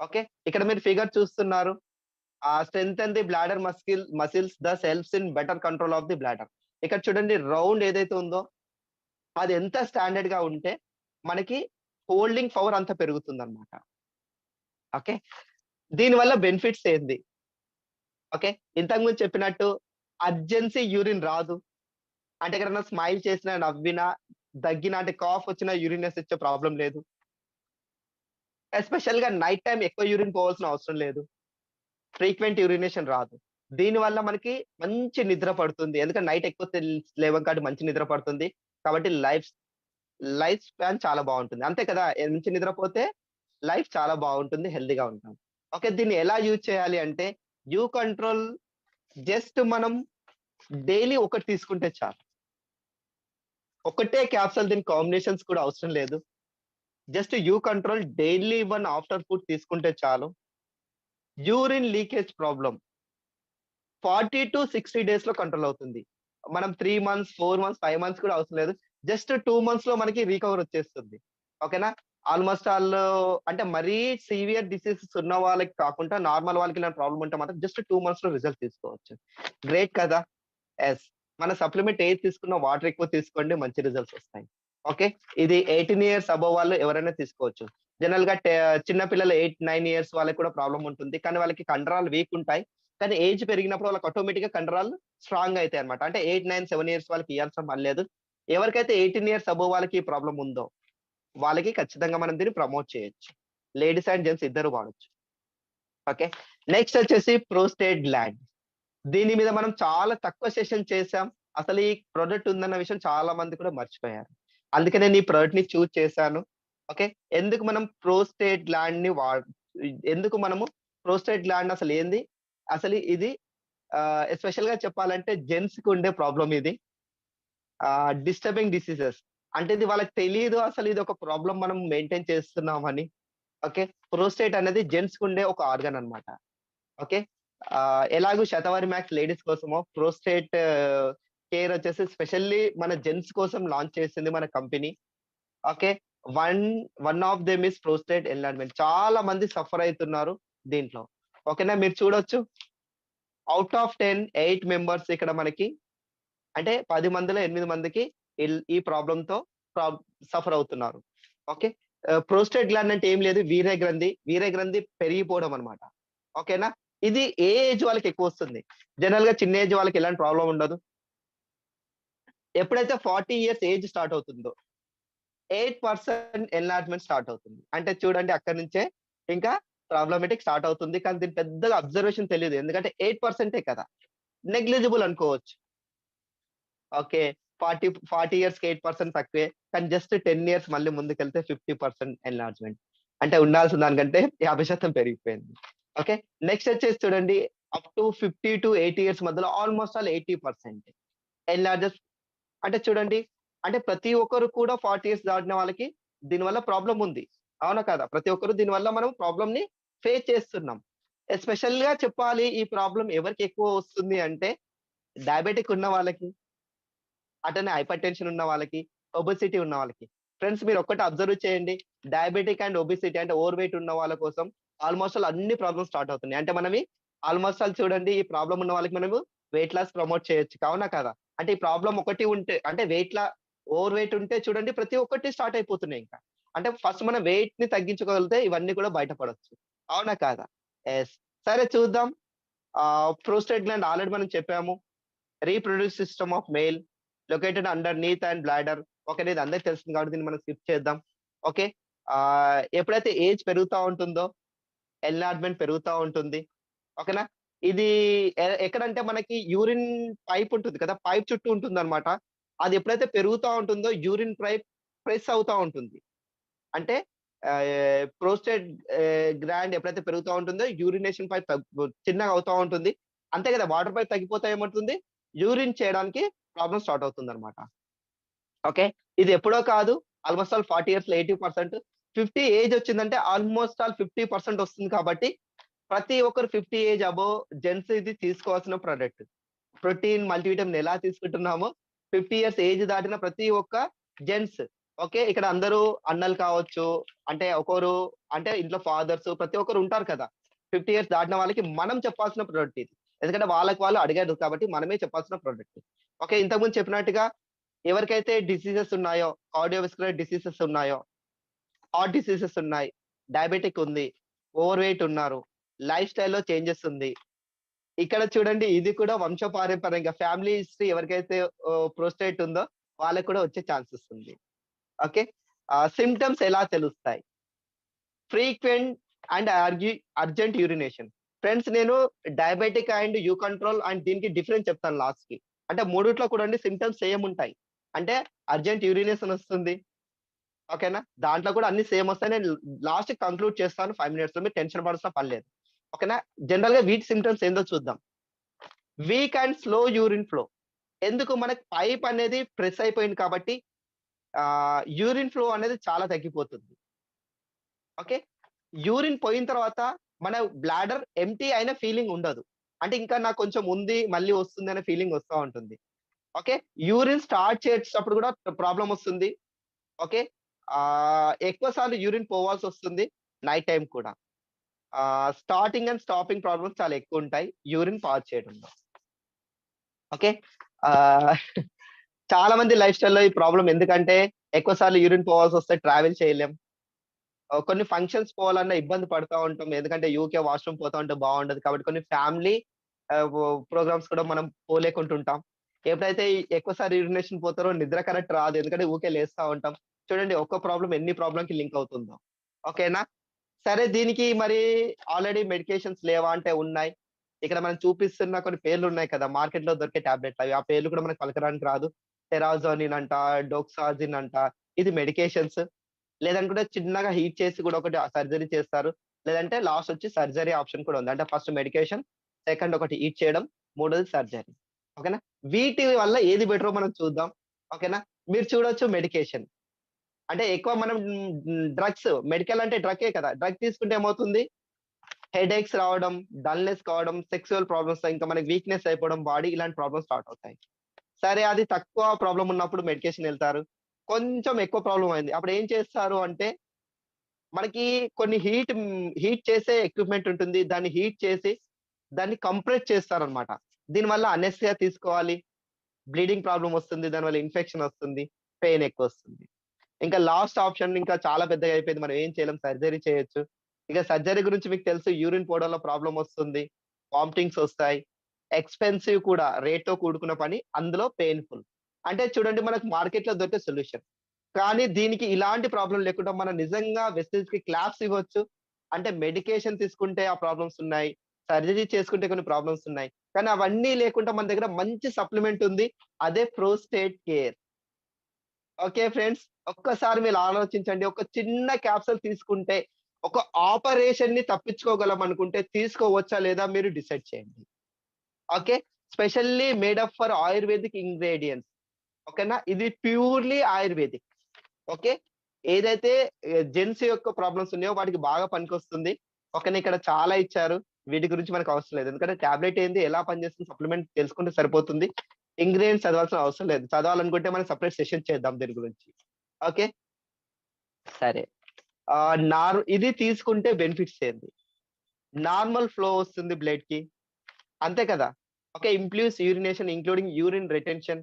ఓకే. ఇక్కడ మీరు ఫిగర్ చూస్తున్నారు. Strengthen the bladder muscles thus helps in better control of the bladder. ఇక్కడ చూడండి రౌండ్ ఏదైతే ఉందో అది ఎంత స్టాండర్డ్‌గా ఉంటే మనకి హోల్డింగ్ పవర్ అంత పెరుగుతుందన్నమాట. ఓకే. దీనివల్ల బెనిఫిట్స్ ఏంది? ఓకే. ఇంతకుముందు చెప్పినట్టు అర్జెన్సీ యూరిన్ రాదు. అంటే ఎక్కడన్నా స్మైల్ చేసినా, నవ్వినా, దగ్గినా అంటే కాఫ్ వచ్చినా యూరినస్ వచ్చే ప్రాబ్లమ్ లేదు. ఎస్పెషల్‌గా నైట్ టైమ్ ఎక్కువ యూరిన్ పోవాల్సిన అవసరం లేదు. ఫ్రీక్వెంట్ యూరినేషన్ రాదు. దీనివల్ల మనకి మంచి నిద్ర పడుతుంది. ఎందుకంటే నైట్ ఎక్కువ లేవం కాబట్టి మంచి నిద్ర పడుతుంది. కాబట్టి లైఫ్ స్పాన్ చాలా బావుంటుంది. అంతే కదా! మంచి నిద్రపోతే లైఫ్ చాలా బావుంటుంది. హెల్తీగా ఉంటాం. ఓకే. దీన్ని ఎలా యూజ్ చేయాలి అంటే యూ కంట్రోల్ జస్ట్ మనం డైలీ ఒకటి తీసుకుంటే చాలు. ఒకటే క్యాప్సూల్ దీని కాంబినేషన్స్ కూడా అవసరం లేదు. Just you control daily 1 after food తీసుకుంటే చాలు. యూరిన్ లీకేజ్ ప్రాబ్లమ్ 40-60 డేస్‌లో కంట్రోల్ అవుతుంది. మనం 3 మంత్స్, 4 మంత్స్, 5 మంత్స్ కూడా అవసరం లేదు. జస్ట్ 2 మంత్స్‌లో మనకి రికవర్ వచ్చేస్తుంది. ఓకేనా? ఆల్‌మోస్ట్ ఆల్ అంటే మరీ సివియర్ డిసీజెస్ ఉన్న వాళ్ళకి కాకుండా నార్మల్ వాళ్ళకి ఇలాంటి ప్రాబ్లమ్ ఉంటే మాత్రం జస్ట్ 2 మంత్స్‌లో రిజల్ట్ తీసుకోవచ్చు. గ్రేట్ కదా! యెస్. మన సప్లిమెంట్ ఏది తీసుకున్నా వాటర్ ఎక్కువ తీసుకోండి మంచి రిజల్ట్స్ వస్తాయి. ఓకే. ఇది 18 ఇయర్స్ అబోవ్ వాళ్ళు ఎవరైనా తీసుకోవచ్చు. జనరల్‌గా చిన్న పిల్లలు 8, 9 ఇయర్స్ వాళ్ళకి కూడా ప్రాబ్లమ్ ఉంటుంది. కానీ వాళ్ళకి కండరాలు వీక్ ఉంటాయి. కానీ ఏజ్ పెరిగినప్పుడు వాళ్ళకి ఆటోమేటిక్‌గా కండరాలు స్ట్రాంగ్ అయితాయన్నమాట. అంటే 8, 9, 7 ఇయర్స్ వాళ్ళకి ఇయ్యాల్సిన పని లేదు. ఎవరికైతే 18 ఇయర్స్ అబోవ్ వాళ్ళకి ఈ ప్రాబ్లమ్ ఉందో, వాళ్ళకి ఖచ్చితంగా మనం దీన్ని ప్రమోట్ చేయొచ్చు. లేడీస్ అండ్ జెంట్స్ ఇద్దరు వాడొచ్చు. ఓకే. నెక్స్ట్ వచ్చేసి ప్రోస్టేట్ గ్లాండ్. దీని మీద మనం చాలా తక్కువ సెషన్ చేసాం. అసలు ఈ ప్రొడక్ట్ ఉందన్న విషయం చాలా మంది కూడా మర్చిపోయారు. అందుకే నేను ఈ ప్రొడక్ట్‌ని చూజ్ చేశాను. ఓకే. ఎందుకు మనం ప్రోస్టేట్ గ్లాండ్‌ని ఎందుకు మనము ప్రోస్టేట్ గ్లాండ్ అసలేంది? అసలు ఇది ఎస్పెషల్‌గా చెప్పాలంటే జెంట్స్‌కి ఉండే ప్రాబ్లమ్ ఇది. Disturbing diseases. అంటే ఇది వాళ్ళకి తెలీదు అసలు ఇది ఒక ప్రాబ్లమ్ మనం మెయింటైన్ చేస్తున్నామని. ఓకే. ప్రోస్టేట్ అనేది జెంట్స్‌కి ఉండే ఒక ఆర్గాన్ అన్నమాట. ఓకే. ఎలాగో శతవారి మ్యాక్స్ లేడీస్ కోసమో ప్రోస్టేట్ కేర్ వచ్చేసి స్పెషల్లీ మన జెంట్స్ కోసం లాంచ్ చేసింది మన company. Okay. One one of them is prostate enlargement. చాలా మంది సఫర్ అయితున్నారు దీంట్లో. ఓకేనా. మీరు చూడొచ్చు. ఔట్ ఆఫ్ 10, 8 మెంబర్స్ ఇక్కడ మనకి అంటే 10 మందిలో 8 మందికి ఈ ప్రాబ్లమ్‌తో ప్రాబ్ సఫర్ అవుతున్నారు. ఓకే. ప్రోస్టేట్ గ్లాండ్ అంటే ఏం లేదు, వీర్య గ్రంథి. వీర్య గ్రంథి పెరిగిపోవడం అన్నమాట. ఓకేనా? ఇది ఏ ఏజ్ వాళ్ళకి ఎక్కువొస్తుంది? జనరల్‌గా చిన్న ఏజ్ వాళ్ళకి ఎలాంటి ప్రాబ్లమ్ ఉండదు. ఎప్పుడైతే 40 ఇయర్స్ ఏజ్ స్టార్ట్ అవుతుందో 8% ఎన్లార్జ్‌మెంట్ స్టార్ట్ అవుతుంది. అంటే చూడండి అక్కడి నుంచే ఇంకా ప్రాబ్లమాటిక్ స్టార్ట్ అవుతుంది. కానీ దీని పెద్దగా అబ్జర్వేషన్ తెలీదు. ఎందుకంటే 8% కదా! నెగ్లిజిబుల్ అనుకోవచ్చు. ఓకే. 40 ఇయర్స్‌కి 8% తక్కువే. కానీ జస్ట్ 10 ఇయర్స్ మళ్ళీ ముందుకెళ్తే 50% ఎన్లార్జ్‌మెంట్. అంటే ఉండాల్సిన దానికంటే 50% పెరిగిపోయింది. ఓకే. నెక్స్ట్ వచ్చేసి చూడండి అప్ టు 50-80 ఇయర్స్ మధ్యలో ఆల్‌మోస్ట్ ఆల్ 80% ఎన్లార్జెస్. అంటే చూడండి, అంటే ప్రతి ఒక్కరు కూడా 40 ఇయర్స్ దాటిన వాళ్ళకి దీనివల్ల ప్రాబ్లమ్ ఉంది. అవునా కాదా? ప్రతి ఒక్కరు దీనివల్ల మనం ప్రాబ్లమ్‌ని ఫేస్ చేస్తున్నాం. ఎస్పెషల్‌గా చెప్పాలి ఈ ప్రాబ్లమ్ ఎవరికి ఎక్కువ వస్తుంది అంటే డయాబెటిక్ ఉన్న వాళ్ళకి, అటనే హైపర్ టెన్షన్ ఉన్న వాళ్ళకి, ఒబెసిటీ ఉన్న వాళ్ళకి. ఫ్రెండ్స్ మీరు ఒక్కటి అబ్జర్వ్ చేయండి. డయాబెటిక్ అండ్ ఒబెసిటీ అంటే ఓవర్ వెయిట్ ఉన్న వాళ్ళ కోసం ఆల్‌మోస్ట్ ఆల్ అన్ని ప్రాబ్లమ్స్ స్టార్ట్ అవుతున్నాయి. అంటే మనమి ఆల్‌మోస్ట్ ఆల్ చూడండి ఈ ప్రాబ్లమ్ ఉన్న వాళ్ళకి మనము వెయిట్ లాస్ ప్రమోట్ చేయొచ్చు. అవునా కాదా? అంటే ఈ ప్రాబ్లమ్ ఒకటి ఉంటే అంటే ఓవర్ వెయిట్ ఉంటే చూడండి ప్రతి ఒక్కటి స్టార్ట్ అయిపోతున్నాయి ఇంకా. అంటే ఫస్ట్ మనం వెయిట్‌ని తగ్గించుకోగలిగితే ఇవన్నీ కూడా బయటపడొచ్చు. అవునా కాదా? యెస్. సరే చూద్దాం. ప్రోస్టేట్ గ్లాండ్ ఆల్రెడీ మనం చెప్పాము. Reproduce system of male located underneath and bladder. Okay. ఇది అందరికి తెలిసింది కాబట్టి దీన్ని మనం స్కిప్ చేద్దాం. ఓకే. ఎప్పుడైతే ఏజ్ పెరుగుతా ఉంటుందో ఎన్లార్జ్‌మెంట్ పెరుగుతా ఉంటుంది. ఓకేనా? ఇది ఎక్కడంటే మనకి యూరిన్ పైప్ ఉంటుంది కదా! పైప్ చుట్టూ ఉంటుందన్నమాట. అది ఎప్పుడైతే పెరుగుతా ఉంటుందో యూరిన్ పైప్ ప్రెస్ అవుతా ఉంటుంది. అంటే ప్రోస్టేట్ గ్లాండ్ ఎప్పుడైతే పెరుగుతా ఉంటుందో యూరినేషన్ పైప్ చిన్నగా అవుతా ఉంటుంది. అంతే కదా! వాటర్ పైప్ తగ్గిపోతే ఏమవుతుంది? యూరిన్ చేయడానికి ప్రాబ్లమ్ స్టార్ట్ అవుతుందన్నమాట. ఓకే. ఇది ఎప్పుడో కాదు. ఆల్‌మోస్ట్ ఆల్ 40 ఇయర్స్‌లో 80%. 50 ఏజ్ వచ్చిందంటే ఆల్‌మోస్ట్ ఆల్ 50% వస్తుంది కాబట్టి ప్రతి ఒక్కరు 50 ఏజ్ అబోవ్ జెంట్స్ ఇది తీసుకోవాల్సిన ప్రొడక్ట్. ప్రోటీన్, మల్టీవిటమిన్ ఎలా తీసుకుంటున్నామో 50 ఇయర్స్ ఏజ్ దాటిన ప్రతి ఒక్క జెంట్స్. ఓకే. ఇక్కడ అందరూ అన్నలు కావచ్చు, అంటే ఒక్కోరు అంటే ఇంట్లో ఫాదర్స్ ప్రతి ఒక్కరు ఉంటారు కదా! 50 ఇయర్స్ దాటిన వాళ్ళకి మనం చెప్పాల్సిన ప్రొడక్ట్ ఇది. ఎందుకంటే వాళ్ళకి వాళ్ళు అడిగారు కాబట్టి మనమే చెప్పాల్సిన ప్రొడక్ట్. ఓకే. ఇంతకుముందు చెప్పినట్టుగా ఎవరికైతే డిసీజెస్ ఉన్నాయో, కార్డియోవాస్కులర్ డిసీజెస్ ఉన్నాయో, హార్ట్ డిసీజెస్ ఉన్నాయి, డయాబెటిక్ ఉంది, ఓవర్ వెయిట్ ఉన్నారు, లైఫ్ స్టైల్‌లో చేంజెస్ ఉంది. ఇక్కడ చూడండి ఇది కూడా వంశపారంపర్యంగా ఫ్యామిలీ హిస్టరీ ఎవరికైతే ప్రోస్టేట్ ఉందో వాళ్ళకి కూడా వచ్చే ఛాన్సెస్ ఉంది. ఓకే. సింప్టమ్స్ ఎలా తెలుస్తాయి? Frequent and urgent urination. Friends నేను diabetic and U control and దీనికి డిఫరెన్స్ చెప్తాను లాస్ట్‌కి. అంటే మూడిట్లో కూడా అండి సింప్టమ్స్ సేమ్ ఉంటాయి. అంటే అర్జెంట్ యూరినేషన్ వస్తుంది. ఓకేనా? దాంట్లో కూడా అన్ని సేమ్ వస్తాయి. నేను లాస్ట్‌కి కంక్లూడ్ చేస్తాను 5 మినిట్స్‌లో. మీరు టెన్షన్ పడాల్సిన పని లేదు. ఓకేనా? జనరల్‌గా వీటి సింప్టమ్స్ ఏందో చూద్దాం. Week and slow urine flow. ఎందుకు మనకి పైప్ అనేది ప్రెస్ అయిపోయింది కాబట్టి యూరిన్ ఫ్లో అనేది చాలా తగ్గిపోతుంది. ఓకే. యూరిన్ పోయిన తర్వాత మన బ్లాడర్ ఎంప్టీ అయిన ఫీలింగ్ ఉండదు. అంటే ఇంకా నాకు కొంచెం ఉంది, మళ్ళీ వస్తుంది అనే ఫీలింగ్ వస్తా ఉంటుంది. ఓకే. యూరిన్ స్టార్ట్ చేసేటప్పుడు కూడా ప్రాబ్లమ్ వస్తుంది. ఓకే. ఎక్కువ సార్లు యూరిన్ పోవాల్సొస్తుంది నైట్ టైమ్ కూడా. స్టార్టింగ్ అండ్ స్టాపింగ్ ప్రాబ్లమ్స్ చాలా ఎక్కువుంటాయి యూరిన్ పాస్ చేయడంలో. ఓకే. ఆహ్, చాలా మంది లైఫ్ స్టైల్‌లో ఈ ప్రాబ్లమ్ ఎందుకంటే ఎక్కువ సార్లు యూరిన్ పోవాల్సొస్తే ట్రావెల్ చేయలేం. కొన్ని ఫంక్షన్స్ పోవాలన్నా ఇబ్బంది పడతా ఉంటాం. ఎందుకంటే యూకే వాష్‌రూమ్ పోతా ఉంటే బావుండదు. కాబట్టి కొన్ని ఫ్యామిలీ ఆహ్, వో ప్రోగ్రామ్స్ కూడా మనం పోలేకుంటుంటాం. ఎప్పుడైతే ఎక్కువ సార్లు యూరినేషన్ పోతారో నిద్ర కరెక్ట్ రాదు. ఎందుకంటే ఊకే లేస్తా ఉంటాం. చూడండి ఒక్క ప్రాబ్లమ్ ఎన్ని ప్రాబ్లమ్‌కి లింక్ అవుతుందో. ఓకేనా? సరే దీనికి మరి ఆల్రెడీ మెడికేషన్స్ లేవా అంటే ఉన్నాయి. ఇక్కడ మనం చూపిస్తున్న కొన్ని పేర్లున్నాయి కదా! మార్కెట్‌లో దొరికే టాబ్లెట్లు అవి. ఆ పేర్లు కూడా మనకు పలకడానికి రాదు. టెరాజోనిన్ అంట, డోక్సాజిన్ అంట. ఇది మెడికేషన్స్. లేదనుకుంటే చిన్నగా హీట్ చేసి కూడా ఒకటి సర్జరీ చేస్తారు. లేదంటే లాస్ట్ వచ్చి సర్జరీ ఆప్షన్ కూడా ఉంది. అంటే ఫస్ట్ మెడికేషన్, సెకండ్ ఒకటి హీట్ చేయడం, మూడోది సర్జరీ. ఓకేనా? వీటి వల్ల ఏది బెటరో మనం చూద్దాం. ఓకేనా? మీరు చూడొచ్చు మెడికేషన్. అంటే ఎక్కువ మనం మెడికల్ అంటే డ్రగ్గే కదా! డ్రగ్ తీసుకుంటే ఏమవుతుంది? హెడేక్స్ రావడం, డల్‌నెస్ కావడం, సెక్సువల్ ప్రాబ్లమ్స్ ఇంకా మనకి వీక్‌నెస్ అయిపోవడం బాడీ ఇలాంటి ప్రాబ్లమ్స్ స్టార్ట్ అవుతాయి. సరే అది తక్కువ ప్రాబ్లమ్ ఉన్నప్పుడు మెడికేషన్ ఎళ్తారు. కొంచెం ఎక్కువ ప్రాబ్లమ్ అయింది. అప్పుడు ఏం చేస్తారు అంటే మనకి కొన్ని హీట్ చేసే ఎక్విప్‌మెంట్ ఉంటుంది. దాన్ని హీట్ చేసి దాన్ని కంప్రెస్ చేస్తారనమాట. దీనివల్ల అనెస్థియా తీసుకోవాలి. బ్లీడింగ్ ప్రాబ్లమ్ వస్తుంది. దానివల్ల ఇన్ఫెక్షన్ వస్తుంది. పెయిన్ ఎక్కువొస్తుంది. ఇంకా లాస్ట్ ఆప్షన్ ఇంకా చాలా పెద్దగా అయిపోయింది. మనం ఏం చేయలేం. సర్జరీ చేయొచ్చు. ఇక సర్జరీ గురించి మీకు తెలుసు యూరిన్ పోవడంలో ప్రాబ్లమ్ వస్తుంది. వామిటింగ్స్ వస్తాయి. ఎక్స్‌పెన్సివ్ కూడా రేట్‌తో కూడుకున్న పని. అందులో పెయిన్‌ఫుల్. అంటే చూడండి మనకు మార్కెట్‌లో దొరికే సొల్యూషన్. కానీ దీనికి ఇలాంటి ప్రాబ్లమ్ లేకుండా మనం నిజంగా వెసెల్స్‌కి క్లాప్స్ ఇవ్వచ్చు. అంటే మెడికేషన్ తీసుకుంటే ఆ ప్రాబ్లమ్స్ ఉన్నాయి. సర్జరీ చేసుకుంటే కొన్ని ప్రాబ్లమ్స్ ఉన్నాయి. కానీ అవన్నీ లేకుండా మన దగ్గర మంచి సప్లిమెంట్ ఉంది. అదే ప్రోస్టేట్ కేర్. Okay friends. ఒక్కసారి మీరు ఆలోచించండి. ఒక చిన్న క్యాప్సూల్ తీసుకుంటే, ఒక ఆపరేషన్‌ని తప్పించుకోగలం అనుకుంటే తీసుకోవచ్చా లేదా మీరు డిసైడ్ చేయండి. Okay. Specially made up for ayurvedic ingredients. ఓకేనా. ఇది ప్యూర్‌లీ ఆయుర్వేదిక్. ఓకే. ఏదైతే జెంట్స్ యొక్క ప్రాబ్లమ్స్ ఉన్నాయో వాటికి బాగా పనికొస్తుంది. ఓకేనా. ఇక్కడ చాలా ఇచ్చారు. వీటి గురించి మనకు అవసరం లేదు. ఎందుకంటే టాబ్లెట్ ఏంది, ఎలా పనిచేస్తుంది, సప్లిమెంట్ తెలుసుకుంటే సరిపోతుంది. ఇంగ్రీడియెంట్స్ చదవాల్సిన అవసరం లేదు. చదవాలనుకుంటే మనం సెపరేట్ సెషన్ చేద్దాం దీని గురించి. ఓకే. సరే. ఇది తీసుకుంటే బెనిఫిట్స్ ఏంది? నార్మల్ ఫ్లో వస్తుంది బ్లడ్‌కి. అంతే కదా! Okay. Improves urination including urine retention.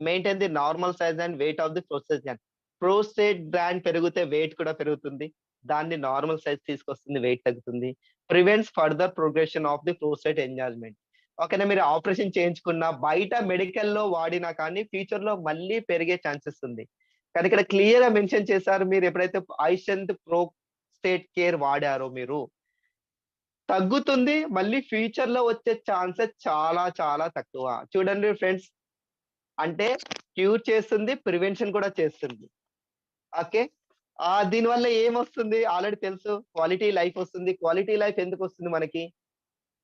Maintain the normal size and weight of the prostate gland. Prostate gland పెరిగితే వెయిట్ కూడా పెరుగుతుంది. దాన్ని నార్మల్ సైజ్ తీసుకొస్తుంది. వెయిట్ తగ్గుతుంది. Prevents further progression of the prostate enlargement. ఓకేనా. మీరు ఆపరేషన్ చేయించుకున్న, బయట మెడికల్‌లో వాడినా కానీ ఫ్యూచర్‌లో మళ్ళీ పెరిగే ఛాన్సెస్ ఉంది. కానీ ఇక్కడ క్లియర్‌గా మెన్షన్ చేశారు. మీరు ఎప్పుడైతే ఐషంత్ ప్రోస్టేట్ కేర్ వాడారో మీరు, తగ్గుతుంది. మళ్ళీ ఫ్యూచర్‌లో వచ్చే ఛాన్సెస్ చాలా చాలా తక్కువ. చూడండి ఫ్రెండ్స్. అంటే క్యూర్ చేస్తుంది. ప్రివెన్షన్ కూడా చేస్తుంది. ఓకే. దీనివల్ల ఏమొస్తుంది ఆల్రెడీ తెలుసు. క్వాలిటీ లైఫ్ వస్తుంది. క్వాలిటీ లైఫ్ ఎందుకొస్తుంది మనకి?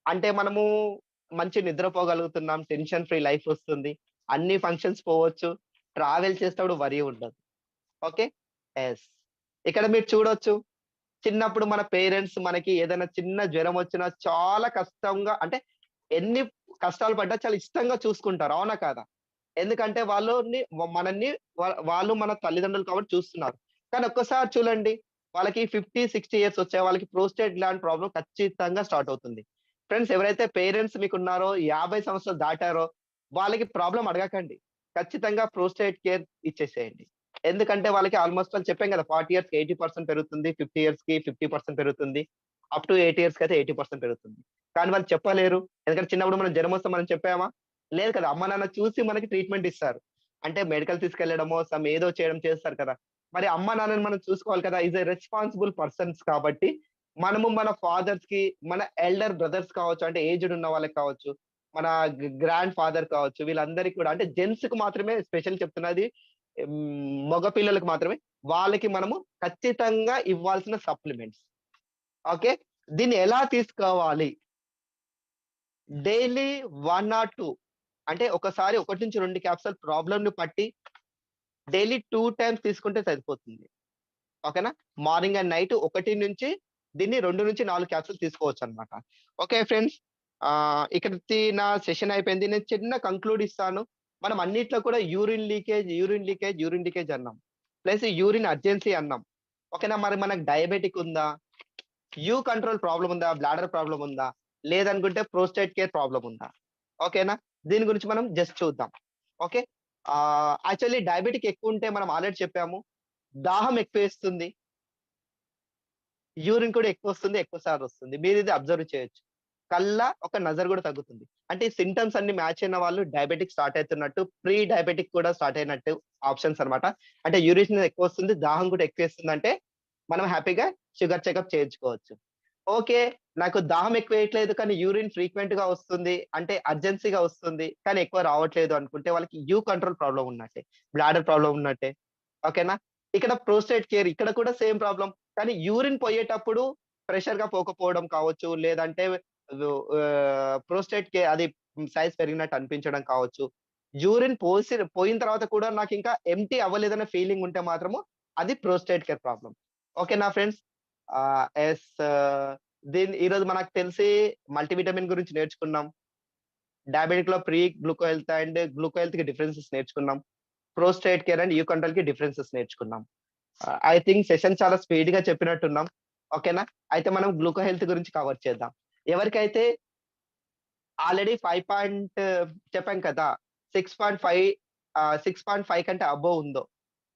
అంటే మనము మంచి నిద్రపోగలుగుతున్నాం. టెన్షన్ ఫ్రీ లైఫ్ వస్తుంది. అన్ని ఫంక్షన్స్ పోవచ్చు. ట్రావెల్ చేసేటప్పుడు వరీ ఉండదు. ఓకే. యెస్. ఇక్కడ మీరు చూడొచ్చు. చిన్నప్పుడు మన పేరెంట్స్ మనకి ఏదైనా చిన్న జ్వరం వచ్చినా చాలా కష్టంగా అంటే ఎన్ని కష్టాలు పడ్డా చాలా ఇష్టంగా చూసుకుంటారు. అవునా కాదా? ఎందుకంటే మనల్ని వాళ్ళు మన తల్లిదండ్రులు కాబట్టి చూస్తున్నారు. కానీ ఒక్కసారి చూడండి వాళ్ళకి 50, 60 ఇయర్స్ వచ్చే వాళ్ళకి ప్రోస్టేట్ గ్లాండ్ ప్రాబ్లమ్ ఖచ్చితంగా స్టార్ట్ అవుతుంది. ఫ్రెండ్స్ ఎవరైతే పేరెంట్స్ మీకున్నారో 50 సంవత్సరాలు దాటారో వాళ్ళకి ప్రాబ్లమ్ అడగకండి. ఖచ్చితంగా ప్రోస్టేట్ కేర్ ఇచ్చేసేయండి. ఎందుకంటే వాళ్ళకి ఆల్‌మోస్ట్ ఆల్ చెప్పాం కదా! 40 ఇయర్స్‌కి 80% పెరుగుతుంది. 50 ఇయర్స్‌కి 50% పెరుగుతుంది. అప్ టు 80 ఇయర్స్‌కయితే 80% పెరుగుతుంది. కానీ వాళ్ళు చెప్పలేరు. ఎందుకంటే చిన్నప్పుడు మనం జ్వరమొస్తే మనం చెప్పామా? లేదు కదా! అమ్మ, నాన్న చూసి మనకి ట్రీట్‌మెంట్ ఇస్తారు. అంటే మెడికల్ తీసుకెళ్లడమో, ఏదో చేయడం చేస్తారు కదా! మరి అమ్మ, నాన్నని మనం చూసుకోవాలి కదా! ఈస్ ఎ రెస్పాన్సిబుల్ పర్సన్స్ కాబట్టి, మనము మన ఫాదర్స్‌కి, మన ఎల్డర్ బ్రదర్స్ కావచ్చు, అంటే ఏజ్డ్ ఉన్న వాళ్ళకి కావచ్చు, మన గ్రాండ్ ఫాదర్ కావచ్చు, వీళ్ళందరికి కూడా అంటే జెంట్స్‌కి మాత్రమే స్పెషల్ చెప్తున్నది. మగ పిల్లలకి మాత్రమే. వాళ్ళకి మనము ఖచ్చితంగా ఇవ్వాల్సిన సప్లిమెంట్స్. ఓకే. దీన్ని ఎలా తీసుకోవాలి? డైలీ 1 ఆర్ 2 అంటే ఒకసారి 1-2 క్యాప్సూల్ ప్రాబ్లమ్‌ని బట్టి డైలీ 2 టైమ్స్ తీసుకుంటే సరిపోతుంది. ఓకేనా? మార్నింగ్ అండ్ నైట్ 2-4 క్యాప్సూల్ తీసుకోవచ్చన్నమాట. Okay friends. ఇక్కడికి నా సెషన్ అయిపోయింది. నేను చిన్న కంక్లూడ్ ఇస్తాను. మనం అన్నిట్లో కూడా యూరిన్ లీకేజ్ అన్నాం. ప్లస్ యూరిన్ అర్జెన్సీ అన్నాం. ఓకేనా? మరి మనకు డయాబెటిక్ ఉందా? కంట్రోల్ ప్రాబ్లమ్ ఉందా? బ్లాడర్ ప్రాబ్లమ్ ఉందా? లేదనుకుంటే ప్రోస్టేట్ కేర్ ప్రాబ్లమ్ ఉందా? ఓకేనా? దీని గురించి మనం జస్ట్ చూద్దాం. ఓకే. యాక్చువల్లీ డయాబెటిక్ ఎక్కువుంటే మనం ఆల్రెడీ చెప్పాము. దాహం ఎక్కువేస్తుంది. యూరిన్ కూడా ఎక్కువొస్తుంది. ఎక్కువ సార్లొస్తుంది. మీరిది అబ్జర్వ్ చేయొచ్చు. ఒక నజర్ గూడా తగ్గుతుంది. అంటే ఈ సింప్టమ్స్ అన్ని మ్యాచ్ అయిన వాళ్ళు డయాబెటిక్ స్టార్ట్ అయితున్నట్టు, ప్రీ డయాబెటిక్ కూడా స్టార్ట్ అయినట్టు ఆప్షన్స్ అన్నమాట. అంటే యూరిన్ ఎక్కువొస్తుంది. దాహం కూడా ఎక్కువేస్తుందంటే, మనం హ్యాపీగా షుగర్ చెకప్ చేయించుకోవచ్చు. ఓకే. నాకు దాహం ఎక్కువేయట్లేదు కానీ యూరిన్ ఫ్రీక్వెంట్‌గా వస్తుంది. అంటే అర్జెన్సీ‌గా వస్తుంది. కానీ ఎక్కువ రావట్లేదు అనుకుంటే వాళ్ళకి కంట్రోల్ ప్రాబ్లమ్ ఉన్నట్టే. బ్లాడర్ ప్రాబ్లమ్ ఉన్నట్టే. ఓకేనా? ఇక్కడ ప్రోస్టేట్ కేర్ ఇక్కడ కూడా సేమ్ ప్రాబ్లమ్. కానీ యూరిన్ పోయేటప్పుడు ప్రెషర్‌గా పోకపోవడం కావచ్చు. లేదంటే ప్రోస్టేట్ అది సైజ్ పెరిగినట్టు అనిపించడం కావచ్చు. పోయిన తర్వాత కూడా నాకింకా ఎంప్టీ అవ్వలేదన్న ఫీలింగ్ ఉంటే మాత్రము అది ప్రోస్టేట్ కేర్ ప్రాబ్లమ్. ఓకేనా ఫ్రెండ్స్? యెస్. ఈరోజు మనకు తెలిసి మల్టీవిటమిన్ గురించి నేర్చుకున్నాం. డయాబెటిక్‌లో ప్రీ గ్లూకో హెల్త్ అండ్ గ్లూకో హెల్త్‌కి డిఫరెన్సెస్ నేర్చుకున్నాం. ప్రోస్టేట్ కేర్ అండ్ కంట్రోల్‌కి డిఫరెన్సెస్ నేర్చుకున్నాం. ఐ థింక్ సెషన్ చాలా స్పీడ్‌గా చెప్పినట్టున్నాం. ఓకేనా? అయితే మనం గ్లూకో హెల్త్ గురించి కవర్ చేద్దాం. ఎవరికైతే ఆల్రెడీ 5 పాయింట్ చెప్పాం కదా! 6.5 కంటే అబోవ్ ఉందో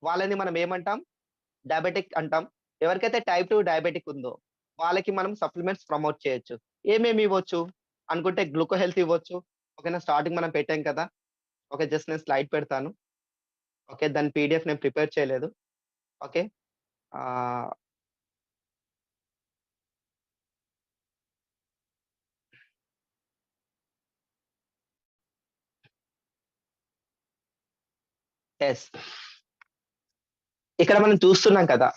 వాళ్ళని మనం ఏమంటాం? డయాబెటిక్ అంటాం. ఎవరికైతే టైప్ 2 డయాబెటిక్ ఉందో వాళ్ళకి మనం సప్లిమెంట్స్ ప్రమోట్ చేయొచ్చు. ఏమేమి ఇవ్వచ్చు అనుకుంటే గ్లూకో హెల్త్ ఇవ్వచ్చు. ఓకేనా? స్టార్టింగ్ మనం పెట్టాం కదా! ఓకే. జస్ట్ నేను స్లైడ్ పెడతాను. ఓకే. దాని పీడీఎఫ్ నేను ప్రిపేర్ చేయలేదు. ఓకే. ఆహ్, యెస్. ఇక్కడ మనం చూస్తున్నాం కదా!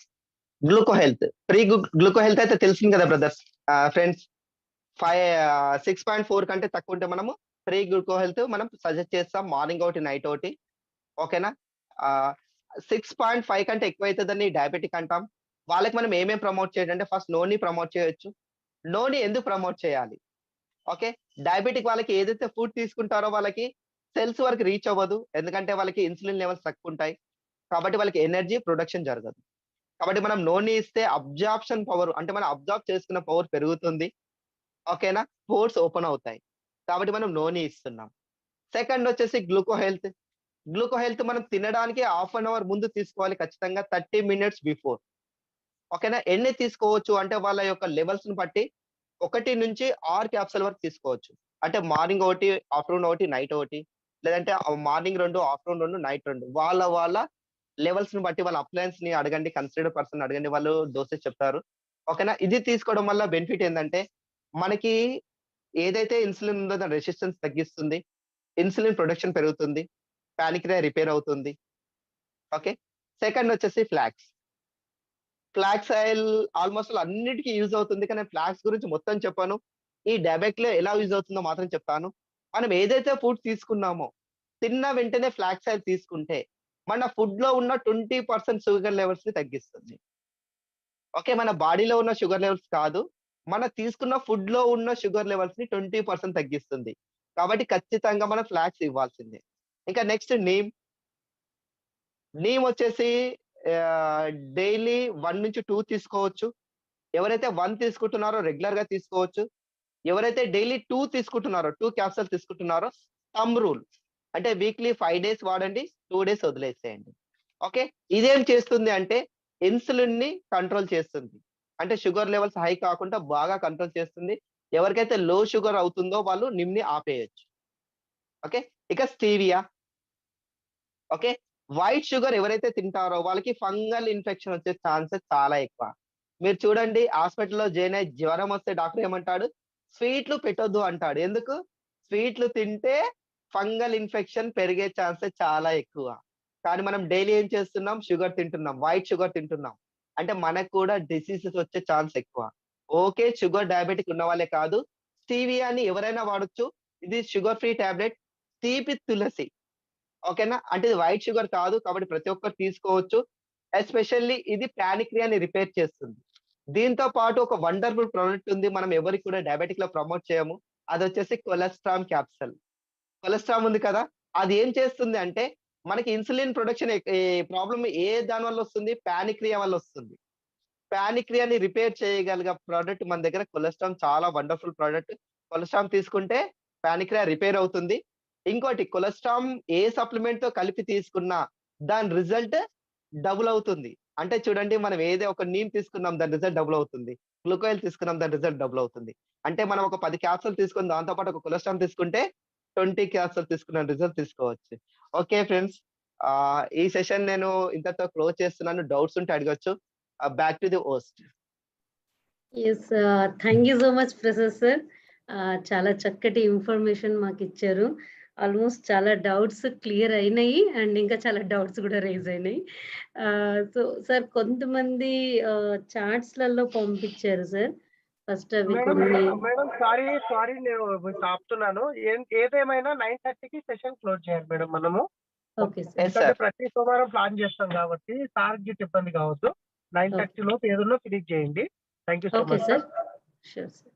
గ్లూకో హెల్త్. గ్లూకో హెల్త్ అయితే తెలిసింది కదా బ్రదర్స్. ఫ్రెండ్స్ 6.4 కంటే తక్కువ ఉంటే మనము ప్రీ గ్లూకో హెల్త్ మనం సజెస్ట్ చేస్తాం. మార్నింగ్ ఒకటి, నైట్ ఒకటి. ఓకేనా? ఆహ్, 6.5 కంటే ఎక్కువైతే దాన్ని డయాబెటిక్ అంటాం. వాళ్ళకి మనం ఏమేం ప్రమోట్ చేయాలంటే ఫస్ట్ నోని ప్రమోట్ చేయొచ్చు. నోని ఎందుకు ప్రమోట్ చేయాలి? ఓకే. డయాబెటిక్ వాళ్ళకి ఏదైతే ఫుడ్ తీసుకుంటారో వాళ్ళకి సెల్స్ వరకు రీచ్ అవ్వదు. ఎందుకంటే వాళ్ళకి ఇన్సులిన్ లెవెల్స్ తక్కువుంటాయి. కాబట్టి వాళ్ళకి ఎనర్జీ ప్రొడక్షన్ జరగదు. కాబట్టి మనం నోని ఇస్తే అబ్జార్ప్షన్ పవర్ అంటే మనం అబ్జార్బ్ చేసుకున్న పవర్ పెరుగుతుంది. ఓకేనా? పోర్స్ ఓపెన్ అవుతాయి. కాబట్టి మనం నోని ఇస్తున్నాం. సెకండ్ వచ్చేసి గ్లూకో హెల్త్. గ్లూకో హెల్త్ మనం తినడానికి హాఫ్ అన్ అవర్ ముందు తీసుకోవాలి ఖచ్చితంగా 30 మినిట్స్ బిఫోర్. ఓకేనా? ఎన్ని తీసుకోవచ్చు అంటే వాళ్ళ యొక్క లెవెల్స్‌ని బట్టి 1-6 క్యాప్సూల్ వరకు తీసుకోవచ్చు. అంటే మార్నింగ్ ఒకటి, ఆఫ్టర్‌నూన్ ఒకటి, నైట్ ఒకటి. లేదంటే మార్నింగ్ 2, ఆఫ్టర్‌నూన్ 2, నైట్ 2. వాళ్ళ లెవెల్స్‌ని బట్టి వాళ్ళ అప్లయన్స్‌ని అడగండి. కన్సల్టెడ్ పర్సన్‌ని అడగండి. వాళ్ళు డోసేజ్ చెప్తారు. ఓకేనా? ఇది తీసుకోవడం వల్ల బెనిఫిట్ ఏందంటే, మనకి ఏదైతే ఇన్సులిన్ ఉందో దాని రెసిస్టెన్స్ తగ్గిస్తుంది. ఇన్సులిన్ ప్రొడక్షన్ పెరుగుతుంది. పాన్‌క్రియా రిపేర్ అవుతుంది. ఓకే. సెకండ్ వచ్చేసి ఫ్లాక్స్. ఫ్లాక్స్ ఆయిల్ ఆల్‌మోస్ట్ అన్నిటికి యూజ్ అవుతుంది. కానీ ఫ్లాక్స్ గురించి మొత్తం చెప్పను. ఈ డయాబెటిక్‌లో ఎలా యూజ్ అవుతుందో మాత్రం చెప్తాను. మనం ఏదైతే ఫుడ్ తీసుకున్నామో, తిన్న వెంటనే ఫ్లాక్స్ ఆయిల్ తీసుకుంటే, మన ఫుడ్‌లో ఉన్న 20% షుగర్ లెవెల్స్‌ని తగ్గిస్తుంది. ఓకే. మన బాడీలో ఉన్న షుగర్ లెవెల్స్ కాదు. మన తీసుకున్న ఫుడ్‌లో ఉన్న షుగర్ లెవెల్స్‌ని 20% తగ్గిస్తుంది. కాబట్టి ఖచ్చితంగా మనం ఫ్లాక్స్ ఇవ్వాల్సిందే. ఇంకా నెక్స్ట్ నీమ్. నీమ్ వచ్చేసి ఆహ్, డైలీ 1-2 తీసుకోవచ్చు. ఎవరైతే 1 తీసుకుంటున్నారో రెగ్యులర్‌గా తీసుకోవచ్చు. ఎవరైతే డైలీ 2 తీసుకుంటున్నారో 2 క్యాప్సూల్ తీసుకుంటున్నారో థంబ్ రూల్. అంటే వీక్లీ 5 డేస్ వాడండి. 2 డేస్ వదిలేసేయండి. ఓకే. ఇదేం చేస్తుంది అంటే ఇన్సులిన్‌ని కంట్రోల్ చేస్తుంది. అంటే షుగర్ లెవెల్స్ హై కాకుండా బాగా కంట్రోల్ చేస్తుంది. ఎవరికైతే లో షుగర్ అవుతుందో వాళ్ళు నిమ్‌ని ఆపేయొచ్చు. ఓకే. ఇక స్టీవియా. ఓకే. వైట్ షుగర్ ఎవరైతే తింటారో వాళ్ళకి ఫంగల్ ఇన్ఫెక్షన్ వచ్చే ఛాన్సెస్ చాలా ఎక్కువ. మీరు చూడండి హాస్పిటల్‌లో జాయిన్ అయ్యి జ్వరం వస్తే డాక్టర్ ఏమంటాడు? స్వీట్లు పెట్టొద్దు అంటాడు. ఎందుకు? స్వీట్లు తింటే ఫంగల్ ఇన్ఫెక్షన్ పెరిగే ఛాన్సెస్ చాలా ఎక్కువ. కానీ మనం డైలీ ఏం చేస్తున్నాం? షుగర్ తింటున్నాం. వైట్ షుగర్ తింటున్నాం. అంటే మనకు కూడా డిసీజెస్ వచ్చే ఛాన్స్ ఎక్కువ. ఓకే. షుగర్, డయాబెటిక్ ఉన్న వాళ్ళే కాదు. స్టీవియాని ఎవరైనా వాడొచ్చు. ఇది షుగర్ ఫ్రీ టాబ్లెట్. తీపి తులసి. ఓకేనా? అంటే ఇది వైట్ షుగర్ కాదు. కాబట్టి ప్రతి ఒక్కరు తీసుకోవచ్చు. ఎస్పెషల్లీ ఇది పానిక్రియాని రిపేర్ చేస్తుంది. దీంతో పాటు ఒక వండర్‌ఫుల్ ప్రొడక్ట్ ఉంది. మనం ఎవరికి కూడా డయాబెటిక్‌లో ప్రమోట్ చేయము. అదొచ్చేసి కొలెస్ట్రామ్ క్యాప్సూల్. కొలెస్ట్రామ్ ఉంది కదా! అది ఏం చేస్తుంది అంటే, మనకి ఇన్సులిన్ ప్రొడక్షన్ ప్రాబ్లమ్ దాని వల్ల వస్తుంది? పానిక్రియా వల్ల వస్తుంది. పానిక్రియాని రిపేర్ చేయగలిగే ప్రొడక్ట్ మన దగ్గర కొలెస్ట్రామ్ చాలా వండర్‌ఫుల్ ప్రొడక్ట్. కొలెస్ట్రామ్ తీసుకుంటే పానిక్రియా రిపేర్ అవుతుంది. ఇంకోటి కొలెస్ట్రామ్ ఏ సప్లిమెంట్‌తో కలిపి తీసుకున్నా దాని రిజల్ట్ డబుల్ అవుతుంది. అంటే చూడండి మనం ఏదో ఒక నీమ్ తీసుకున్నాం దాని రిజల్ట్ డబుల్ అవుతుంది. గ్లూకోయిల్ తీసుకున్నాం దాని రిజల్ట్ డబుల్ అవుతుంది. అంటే మనం ఒక 10 క్యాప్సూల్ తీసుకొని దాంతో పాటు ఒక కొలెస్ట్రామ్ తీసుకుంటే 20 క్యాప్సూల్ తీసుకున్న రిజల్ట్ తీసుకోవచ్చు. Okay friends. ఈ సెషన్ నేను ఇంతటితో క్లోజ్ చేస్తున్నాను. డౌట్స్ ఉంటే అడగొచ్చు. Back to the host. Yes. Thank you so much professor. చాలా చక్కటి ఇన్ఫర్మేషన్ మాకిచ్చారు. ఆల్‌మోస్ట్ చాలా డౌట్స్ క్లియర్ అయినాయి. అండ్ ఇంకా చాలా డౌట్స్ గూడా రైజ్ అయినాయి. సో సార్ కొంతమంది చాట్స్‌లలో పంపించారు సార్. ఫస్ట్ అవి మేడం కొన్ని మేడం సారీ నేను మీకు ఆపుతున్నాను. ఏదేమైనా 9:30కి సెషన్ క్లోజ్ చేయాలి మేడం మనము. Okay sir. యెస్ ఎందుకంటే సార్. ప్రతి సోమవారం ప్లాన్ చేస్తాం కాబట్టి సార్‌కి గిట్ల ఇబ్బంది కావద్దు. ఓకే. 9:30 లోపు ఏదున్నా ఫినిష్ చేయండి. Thank you so okay much sir. Sir. Sure sir.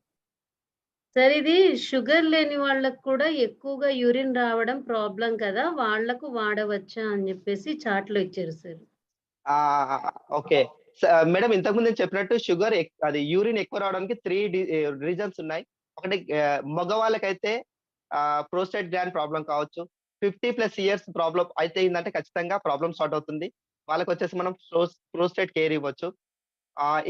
Sir ఇది షుగర్ లేని వాళ్ళకి కూడా ఎక్కువగా యూరిన్ రావడం ప్రాబ్లమ్ కదా! వాళ్ళకు వాడవచ్చా అని జెప్పేసి చాట్‌లో ఇచ్చారు సార్. ఓకే. మేడం ఇంతకుముందు నేను చెప్పినట్టు షుగర్ అది యూరిన్ ఎక్కువ రావడానికి 3 రీజన్స్ ఉన్నాయి. ఒకటి మగవాళ్ళకైతే ప్రోస్టేట్ గ్లాండ్ ప్రాబ్లమ్ కావచ్చు. 50+ ఇయర్స్ ప్రాబ్లమ్ అయితే ఏందంటే ఖచ్చితంగా ప్రాబ్లమ్ స్టార్ట్ అవుతుంది. వాళ్ళకొచ్చేసి మనం ప్రోస్టేట్ కేర్ ఇవ్వచ్చు.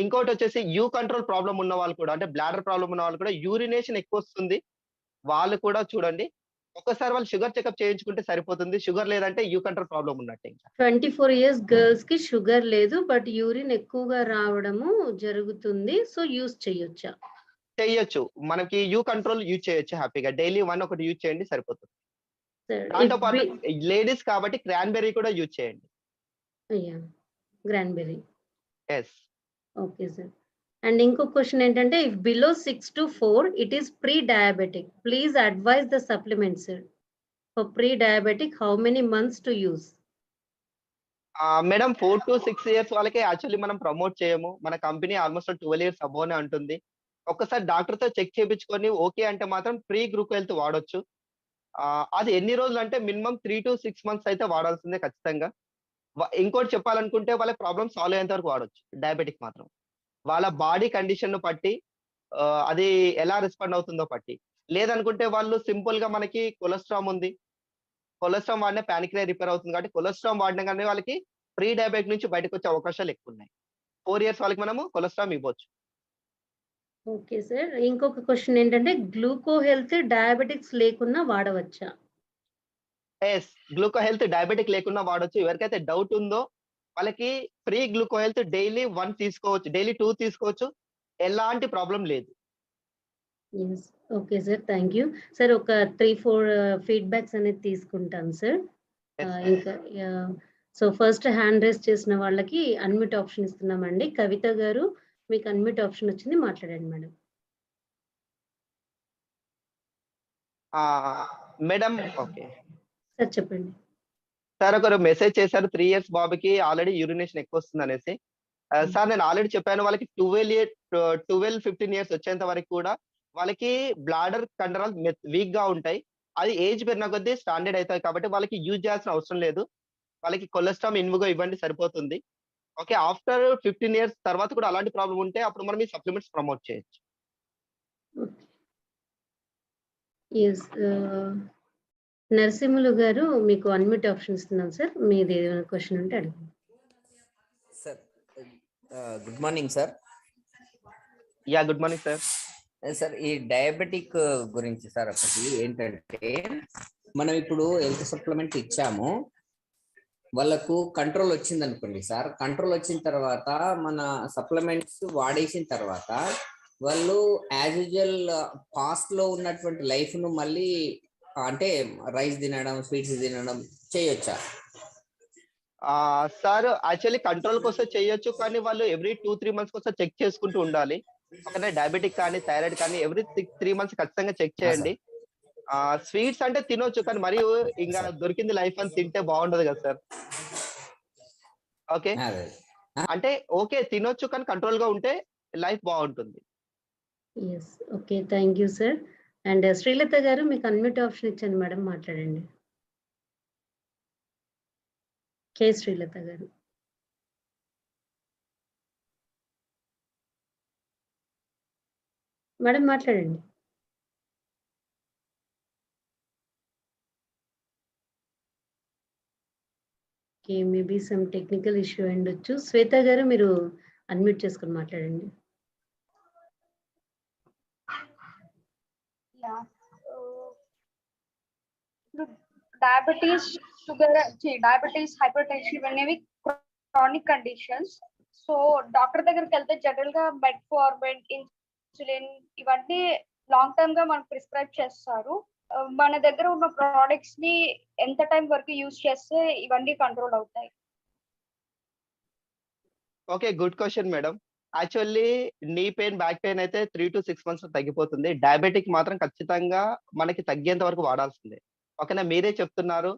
ఇంకోటి వచ్చేసి కంట్రోల్ ప్రాబ్లమ్ ఉన్న వాళ్ళు కూడా అంటే బ్లాడర్ ప్రాబ్లమ్ ఉన్న వాళ్ళు కూడా యూరినేషన్ ఎక్కువొస్తుంది. వాళ్ళు కూడా చూడండి. ఒక్కసారి వాళ్ళు షుగర్ చెకప్ చేయించుకుంటే సరిపోతుంది. షుగర్ లేదంటే కంట్రోల్ ప్రాబ్లమ్ ఉన్నట్టే ఇంకా. 24 ఇయర్స్ గర్ల్స్‌కి షుగర్ లేదు. బట్ యూరిన్ ఎక్కువగా రావడము జరుగుతుంది. సో, యూజ్ చేయొచ్చా? చెయ్యొచ్చు. మనకి కంట్రోల్ యూజ్ చేయొచ్చు హ్యాపీగా. డైలీ 1 ఒకటి యూజ్ చేయండి సరిపోతుంది. సార్ దాంతో ఇఫ్ పాటు బి లేడీస్ కాబట్టి క్రాన్‌బెర్రీ కూడా యూజ్ చేయండి. Yeah! Cranberry. Yes. Okay sir. And ఇంకో క్వెషన్ ఏంటంటే if below 6-4 it is pre diabetic. Please advise the supplement sir. For pre diabetic how many months to use? Madam 4-6 years వాళ్ళకి actually మనం promote చేయము. మన company almost 12 years అబోవ్‌నే అంటుంది. ఒక్కసారి డాక్టర్‌తో check చేపించుకొని okay అంటే మాత్రం ప్రీ గ్లూకో హెల్త్ వాడొచ్చు. అది ఎన్ని రోజులంటే మినిమమ్ 3-6 మంత్స్ అయితే వాడాల్సిందే ఖచ్చితంగా. ఇంకోటి చెప్పాలనుకుంటే వాళ్ళ ప్రాబ్లమ్ సాల్వ్ అయ్యేంత వరకు వాడొచ్చు. డయాబెటిక్ మాత్రం. వాళ్ళ బాడీ కండిషన్‌ను బట్టి అది ఎలా రెస్పాండ్ అవుతుందో బట్టి. లేదనుకుంటే వాళ్ళు సింపుల్‌గా మనకి కొలెస్ట్రాల్ ఉంది. కొలెస్ట్రాల్ వాడినా పాన్‌క్రియాస్ రిపేర్ అవుతుంది కాబట్టి కొలెస్ట్రాల్ వాడినా గాని వాళ్ళకి ప్రీ డయాబెటిక్ నుంచి బయటకొచ్చే అవకాశాలు ఎక్కువున్నాయి. 4 ఇయర్స్ వాళ్ళకి మనము కొలెస్ట్రాల్ ఇవ్వచ్చు. Okay sir. ఇంకొక క్వెషన్ ఏంటంటే గ్లూకో హెల్త్ డయాబెటిక్స్ లేకున్నా వాడవచ్చా? యెస్. గ్లూకో హెల్త్ డయాబెటిక్ లేకున్నా వాడొచ్చు. ఎవరికైతే డౌట్ ఉందో వాళ్ళకి ఫ్రీ గ్లూకో హెల్త్ డైలీ 1 తీసుకోవచ్చు. డైలీ 2 తీసుకోవచ్చు. ఎలాంటి ప్రాబ్లమ్ లేదు. Yes. Okay sir. Thank you. Sir ఒక 3-4 ఫీడ్‌బ్యాక్స్ అనేది తీసుకుంటాను సార్. యెస్. ఇంకా yeah! So, first hand raise చేసిన వాళ్ళకి అన్‌మ్యూట్ ఆప్షన్ ఇస్తున్నామండి. కవిత గారు మీకు అన్‌మ్యూట్ ఆప్షన్ వచ్చింది. మాట్లాడండి మేడం. Madam okay. సార్ చెప్పండి. సార్ ఒకరు మెసేజ్ చేశారు 3 ఇయర్స్ బాబుకి ఆల్రెడీ యూరినేషన్ ఎక్కువొస్తుందనేసి. సార్ నేను ఆల్రెడీ చెప్పాను వాళ్ళకి 15 ఇయర్స్ వచ్చేంత వరకు కూడా వాళ్ళకి బ్లాడర్ కండరాలు వీక్‌గా ఉంటాయి. అది ఏజ్ పెరిగిన కొద్దీ స్టాండర్డ్ అయితాయి కాబట్టి వాళ్ళకి యూజ్ చేయాల్సిన అవసరం లేదు. వాళ్ళకి కొలెస్ట్రాల్ ఇన్‌ముగో ఇవ్వండి సరిపోతుంది. ఓకే. ఆఫ్టర్ 15 ఇయర్స్ తర్వాత కూడా అలాంటి ప్రాబ్లమ్ ఉంటే అప్పుడు మనం ఈ సప్లిమెంట్స్ ప్రమోట్ చేయొచ్చు. ఓకే. యెస్. నరసింహులు గారు మీకు అన్‌మ్యూట్ ఆప్షన్ ఇస్తున్నాం సార్. మీది ఏదైనా క్వెషన్ ఉంటే అడగండి. Sir good morning sir. Yeah! Good morning sir. Sir ఈ డయాబెటిక్ గురించి సార్ ఒకటి ఏంటంటే మనం ఇప్పుడు హెల్త్ సప్లిమెంట్ ఇచ్చాము. వాళ్ళకు కంట్రోల్ వచ్చింది అనుకోండి సార్. కంట్రోల్ వచ్చిన తర్వాత మన సప్లిమెంట్స్ వాడేసిన తర్వాత వాళ్ళు యాజ్ యూజువల్ పాస్ట్ లో ఉన్నటువంటి లైఫ్ ను మళ్ళీ అంటే రైస్ తినడం, స్వీట్స్ తినడం చేయొచ్చా? సార్ యాక్చువల్లీ కంట్రోల్ కోసం చేయొచ్చు. కానీ వాళ్ళు ఎవ్రీ 2-3 మంత్స్ ఒకసారి చెక్ చేసుకుంటూ ఉండాలి. ఓకేనా. డయాబెటిక్ కానీ, థైరాయిడ్ కానీ ఎవ్రీ 3 మంత్స్ ఖచ్చితంగా చెక్ చేయండి. స్వీట్స్ అంటే తినొచ్చు. కానీ మరీ ఇంగా దొరికింది లైఫ్ అని తింటే బాగుండదు కదా సార్. ఓకే. అదే అంటే ఓకే తినొచ్చు కానీ కంట్రోల్‌గా ఉంటే లైఫ్ బావుంటుంది. Yes. Okay. Thank you sir. And Srilatha గారు మీకు అన్‌మ్యూట్ ఆప్షన్ ఇచ్చాను మేడం. మాట్లాడండి. కే. శ్రీలత గారు. మేడం మాట్లాడండి. Okay. Maybe some technical issue అయ్యుండొచ్చు. శ్వేత గారు మీరు అన్‌మ్యూట్ చేసుకొని మాట్లాడండి. యాహ్! ఇప్పుడు డయాబెటిస్, డయాబెటిస్, హైపర్‌టెన్షన్ ఇవనేవి క్రానిక్ కండిషన్స్. సో, డాక్టర్ దగ్గరికెళ్తే జనరల్‌గా మెట్‌ఫార్మిన్, ఇన్సులిన్ ఇవన్నీ లాంగ్ టర్మ్‌గా మనకు ప్రిస్క్రైబ్ చేస్తారు. మన దగ్గర ఉన్న ప్రొడక్ట్స్‌ని ఎంత టైం వరకు యూజ్ చేస్తే ఇవన్నీ కంట్రోల్ అవుతాయి? Okay. Good question madam. Actually knee pain, back pain అయితే 3-6 మంత్స్‌లో తగ్గిపోతుంది. డయాబెటిక్ మాత్రం ఖచ్చితంగా మనకి తగ్గేంత వరకు వాడాల్సిందే. ఓకేనా. మీరే చెప్తున్నారు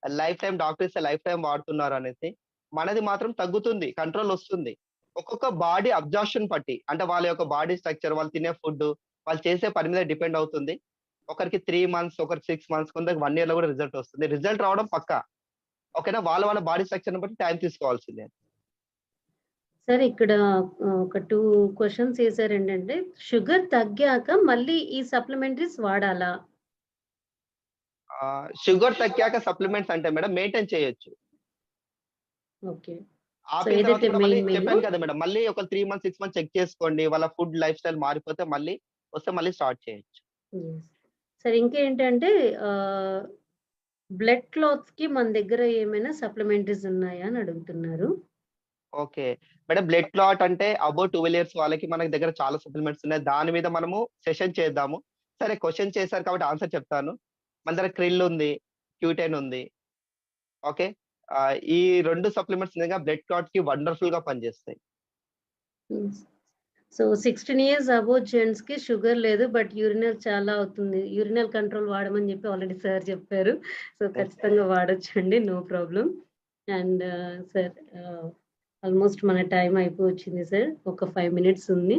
లైఫ్ టైమ్ డాక్టర్ ఇస్తే లైఫ్ టైమ్ వాడుతున్నారు అనేసి. మనది మాత్రం తగ్గుతుంది. కంట్రోల్ వస్తుంది. ఒక్కొక్క బాడీ అబ్జార్ప్షన్ బట్టి అంటే వాళ్ళ యొక్క బాడీ స్ట్రక్చర్, వాళ్ళు తినే ఫుడ్, వాళ్ళు చేసే పని మీద డిపెండ్ అవుతుంది. ఒకరికి 3 మంత్స్, ఒకరికి 6 మంత్స్, కొందరికి 1 ఇయర్‌లో కూడా రిజల్ట్ వస్తుంది. రిజల్ట్ రావడం పక్కా. ఓకేనా. వాళ్ళ బాడీ స్ట్రక్చర్‌ని బట్టి టైం తీసుకోవాల్సిందే. సార్ ఇక్కడ ఒక 2 క్వెషన్స్ ఏసారేంటంటే షుగర్ తగ్గాక మళ్ళీ ఈ సప్లిమెంటరీస్ వాడాలా? షుగర్ తగ్గాక సప్లిమెంట్స్ అంటే మేడం మెయింటైన్ చేయొచ్చు. ఓకే. సో ఆపిన తర్వాత ఏదైతే కూడా మళ్ళీ మెయిన్ మెయిన్ చెప్పాను కదా మేడం, మళ్ళీ ఒక 3 మంత్స్ 6 మంత్స్ చెక్ చేసుకోండి. వాళ్ళ ఫుడ్ లైఫ్ స్టైల్ మారిపోతే మళ్ళీ వస్తే మళ్ళీ స్టార్ట్ చేయొచ్చు. సరే ఇంకేంటంటే బ్లడ్ క్లాత్స్ కి మన దగ్గర ఏమైనా సప్లిమెంటరీస్ ఉన్నాయా అని అడుగుతున్నారు. ఓకే. మేడం బ్లడ్ క్లాట్ అంటే అబోవ్ 12 ఇయర్స్ వాళ్ళకి మన దగ్గర చాలా సప్లిమెంట్స్ ఉన్నాయి. దాని మీద మనము సెషన్ చేద్దాము. సరే క్వెషన్ చేశారు కాబట్టి ఆన్సర్ చెప్తాను. మన దగ్గర క్రిల్ ఉంది, క్యూటెన్ ఉంది. ఓకే. ఈ 2 సప్లిమెంట్స్ నిజంగా బ్లడ్ క్లాట్‌కి వండర్‌ఫుల్‌గా పనిచేస్తాయి. సో 16 ఇయర్స్ అబోవ్ జెంట్స్ కి షుగర్ లేదు. బట్ యూరినల్ చాలా అవుతుంది. యూరినల్ కంట్రోల్ వాడమని చెప్పి ఆల్రెడీ సార్ చెప్పారు. సో ఖచ్చితంగా వాడొచ్చండి. No problem. And sir almost మన టైం అయిపోవచ్చింది సార్. ఒక 5 మినిట్స్ ఉంది.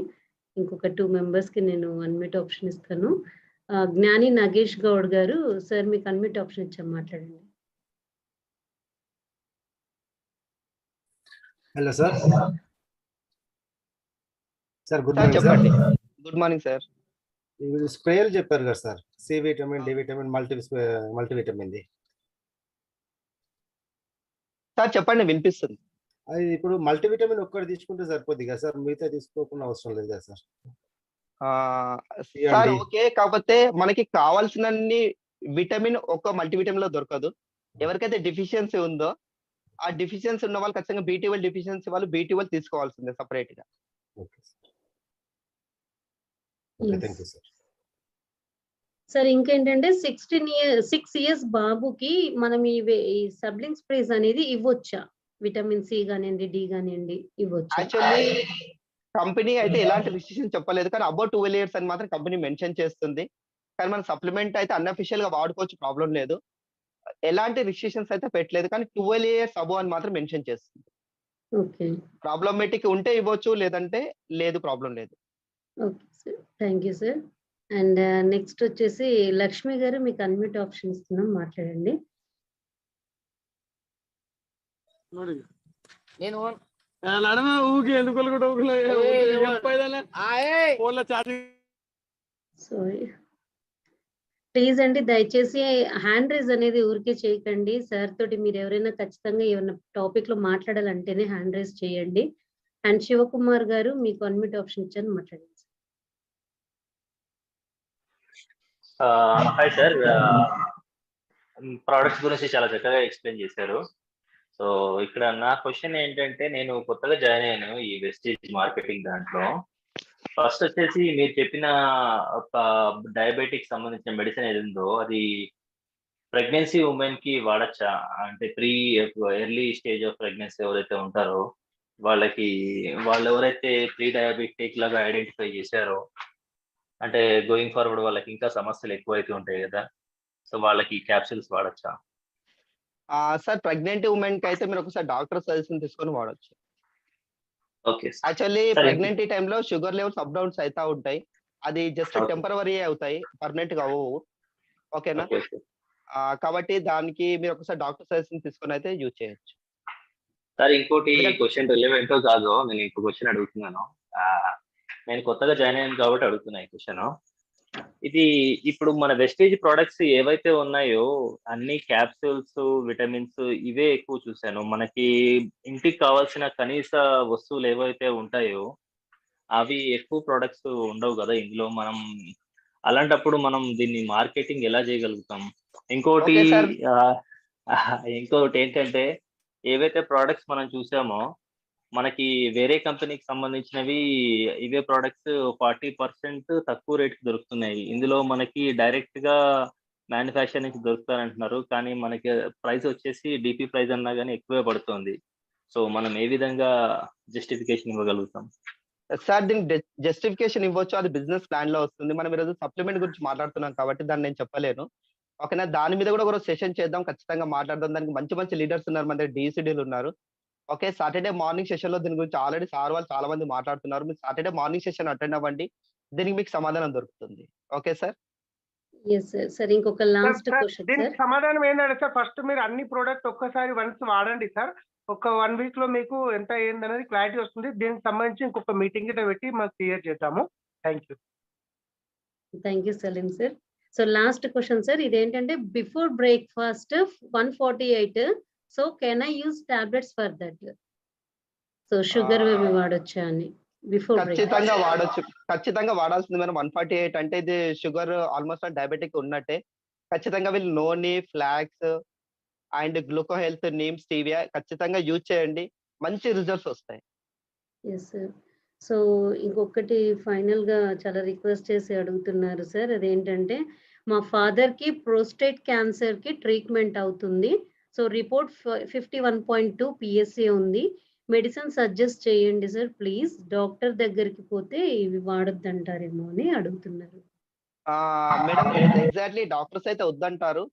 ఇంకొక 2 మెంబర్స్‌కి నేను అన్మ్యూట్ ఆప్షన్ ఇస్తాను. జ్ఞాని నాగేష్ గౌడ్ గారు, సార్ మీకు అన్మ్యూట్ ఆప్షన్ ఇచ్చాం, మాట్లాడండి. Hello sir. Sir good sir morning sir. చెప్పండి. Good morning sir. మీరు స్ప్రేలు చెప్పారు కదా sir, C vitamin, D vitamin, మల్టీవిటమిన్ది. సార్ చెప్పండి వినిపిస్తుంది. అది ఇప్పుడు మల్టీవిటమిన్ ఒక్కటి తీసుకుంటే సరిపోద్ది కదా సార్, మిగతా తీసుకోకుండా అవసరం లేదు కదా సార్? Sir okay. కాకపోతే మనకి కావాల్సినన్ని విటమిన్ ఒక మల్టీవిటమిన్ లో దొరకదు. ఎవరికైతే డెఫిషియన్సీ ఉందో ఆ డెఫిషియన్సీ ఉన్న వాళ్ళు ఖచ్చితంగా బి12 డెఫిషియన్సీ వాళ్ళు బి12 తీసుకోవాల్సిందే సెపరేట్ గా. Okay sir. Okay, thank you sir. Sir ఇంకేంటంటే 6 ఇయర్స్ బాబుకి మనం ఈ సబ్లింగ్ స్ప్రేస్ అనేది ఇవ్వొచ్చా? విటమిన్ సి గానియండి, డి గానియండి ఇవ్వొచ్చా? యాక్చువల్లీ కంపెనీ అయితే ఎలాంటి రిస్ట్రిక్షన్ చెప్పలేదు. కానీ అబౌవ్ 12 ఇయర్స్ అని మాత్రం కంపెనీ మెన్షన్ చేస్తుంది. కానీ మన సప్లిమెంట్ అయితే అన్అఫిషియల్ గా వాడుకోవచ్చు, ప్రాబ్లం లేదు. ఎలాంటి రిస్ట్రిక్షన్స్ అయితే పెట్టలేదు. కానీ 12 ఇయర్స్ అబోవ్ అని మాత్రం మెన్షన్ చేస్తుంది. ఓకే. ప్రాబ్లమేటిక్ ఉంటే ఇవ్వచ్చు, లేదంటే లేదు, ప్రాబ్లం లేదు. Okay sir. Thank you sir. And next వచ్చేసి లక్ష్మి గారు, మీకు అన్మ్యూట్ ఆప్షన్ ఇస్తున్నాం, మాట్లాడండి. నేను సారీ ప్లీజ్ అండి, దయచేసి హ్యాండ్ రైజ్ అనేది ఊరికే చేయకండి. సార్ తోటి మీరు ఎవరైనా ఖచ్చితంగా ఏమైనా టాపిక్ లో మాట్లాడాలంటేనే హ్యాండ్ రైజ్ చేయండి. అండ్ శివకుమార్ గారు, మీకు అన్మ్యూట్ ఆప్షన్ ఇచ్చాను, మాట్లాడండి. హాయ్ సార్, ప్రోడక్ట్స్ గురించి చాలా చక్కగా ఎక్స్ప్లెయిన్ చేశారు. సో ఇక్కడ నా క్వశ్చన్ ఏంటంటే, నేను కొత్తగా జాయిన్ అయ్యాను ఈ వెస్టేజ్ మార్కెటింగ్ దాంట్లో. ఫస్ట్ వచ్చేసి మీరు చెప్పిన ఒక డయాబెటిక్ సంబంధించిన మెడిసిన్ ఏది ఉందో అది ప్రెగ్నెన్సీ ఉమెన్ కి వాడచ్చా? అంటే ఎర్లీ స్టేజ్ ఆఫ్ ప్రెగ్నెన్సీ ఎవరైతే ఉంటారో వాళ్ళకి, వాళ్ళు ఎవరైతే ప్రీ డయాబెటిక్ లాగా ఐడెంటిఫై చేశారో, అంటే గోయింగ్ ఫార్వర్డ్ వాళ్ళకి ఇంకా సమస్యలు ఎక్కువైతే ఉంటాయి కదా, సో వాళ్ళకి క్యాప్సూల్స్ వాడచ్చా? సార్ ప్రెగ్నెంట్ ఉమెన్ కి అయితే మీరు ఒకసారి డాక్టర్ సజెషన్ తీసుకొని వాడొచ్చు. ఓకే. యాక్చువల్లీ ప్రెగ్నెంటీ టైంలో షుగర్ లెవెల్స్ అప్ డౌన్స్ అవుతా ఉంటాయి. అది జస్ట్ టెంపరవరీ అవుతాయి, పర్మనెంట్ గా అవ్వవు. ఓకేనా? కాబట్టి దానికి మీరు ఒకసారి డాక్టర్ సజెషన్ తీసుకొని అయితే యూజ్ చేయొచ్చు. సార్ ఇంకోటి క్వశ్చన్ రిలవెంటో కాదో నేను ఇంకో క్వశ్చన్ అడుగుతున్నాను. నేను కొత్తగా జాయిన్ అయ్యాను కాబట్టి అడుగుతున్నా ఈ క్వశ్చన్. ఇది ఇప్పుడు మన వెస్టేజ్ ప్రొడక్ట్స్ ఏవైతే ఉన్నాయో అన్ని క్యాప్సూల్స్, విటమిన్స్ ఇవే ఎక్కువ చూశాను. మనకి ఇంటికి కావాల్సిన కనీస వస్తువులు ఏవైతే ఉంటాయో అవి ఎక్కువ ప్రొడక్ట్స్ ఉండవు కదా ఇందులో. మనం అలాంటప్పుడు మనం దీన్ని మార్కెటింగ్ ఎలా చేయగలుగుతాం? ఇంకోటి ఏంటంటే, ఏవైతే ప్రోడక్ట్స్ మనం చూసామో మనకి వేరే కంపెనీకి సంబంధించినవి ఇవే ప్రోడక్ట్స్ 40% తక్కువ రేట్కి దొరుకుతున్నాయి. ఇందులో మనకి డైరెక్ట్ గా మ్యానుఫ్యాక్చర్ నుంచి దొరుకుతారంటున్నారు, కానీ మనకి ప్రైస్ వచ్చేసి డిపి ప్రైస్ అన్నా కానీ ఎక్కువే పడుతుంది. సో మనం ఏ విధంగా జస్టిఫికేషన్ ఇవ్వగలుగుతాం? సార్ దీనికి జస్టిఫికేషన్ ఇవ్వచ్చు, అది బిజినెస్ ప్లాన్ లో వస్తుంది. మనం ఈరోజు సప్లిమెంట్ గురించి మాట్లాడుతున్నాం కాబట్టి దాన్ని నేను చెప్పలేను. ఓకేనా? దాని మీద కూడా ఒక సెషన్ చేద్దాం, ఖచ్చితంగా మాట్లాడదాం. దానికి మంచి మంచి లీడర్స్ ఉన్నారు, మన దగ్గర డిసిడీలు ఉన్నారు. ఓకే, సాటర్డే మార్నింగ్ సెషన్ లో దీని గురించి ఆల్రెడీ సార్ వాళ్ళు చాలా మంది మాట్లాడుతున్నారు. మీరు సాటర్డే మార్నింగ్ సెషన్ అటెండ్ అవ్వండి, దీనికి మీకు సమాధానం దొరుకుతుంది. Okay sir? సార్ ఇంకొక లాస్ట్ క్వశ్చన్. దీనికి సమాధానం ఏంటంటే సార్, ఫస్ట్ మీరు అన్ని ప్రోడక్ట్ ఒక్కసారి వన్స్ వాడండి సార్. ఒక 1 వీక్ లో మీకు ఎంత ఏందనేది క్లారిటీ వస్తుంది. దీనికి సంబంధించి ఇంకొక మీటింగ్ గిట్ట పెట్టి మనం క్లియర్ చేద్దాము. Thank you Salim sir. So last question sir, ఇదేంటంటే before breakfast 148, so can I use tablets for that? So sugar అవి వాడొచ్చా అని బిఫోర్ ఖచ్చితంగా వాడొచ్చు. ఖచ్చితంగా వాడాల్సింది మేడం. 148 అంటే ఇది షుగర్ ఆల్మోస్ట్ డయాబెటిక్ ఉన్నట్టే. ఖచ్చితంగా వీళ్ళు noni, flax and gluco health, neem, stevia ఖచ్చితంగా యూజ్ చేయండి. మంచి రిజల్ట్స్ వస్తాయి. Yes sir. సో ఇంకొకటి ఫైనల్‌గా చాలా రిక్వెస్ట్ చేసి అడుగుతున్నారు సార్. అదేంటంటే మా ఫాదర్‌కి ప్రోస్టేట్ క్యాన్సర్‌కి ట్రీట్మెంట్ అవుతుంది. సో రిపోర్ట్ 51.2 పిఎస్ఏ ఉంది. మెడిసిన్ సజెస్ట్ చేయండి సార్ ప్లీజ్. డాక్టర్ దగ్గరికి పోతే ఇవి వాడొద్దంటారేమో అని అడుగుతున్నారు. మేడం ఎగ్జాక్ట్‌లీ డాక్టర్స్ అయితే వద్దంటారు.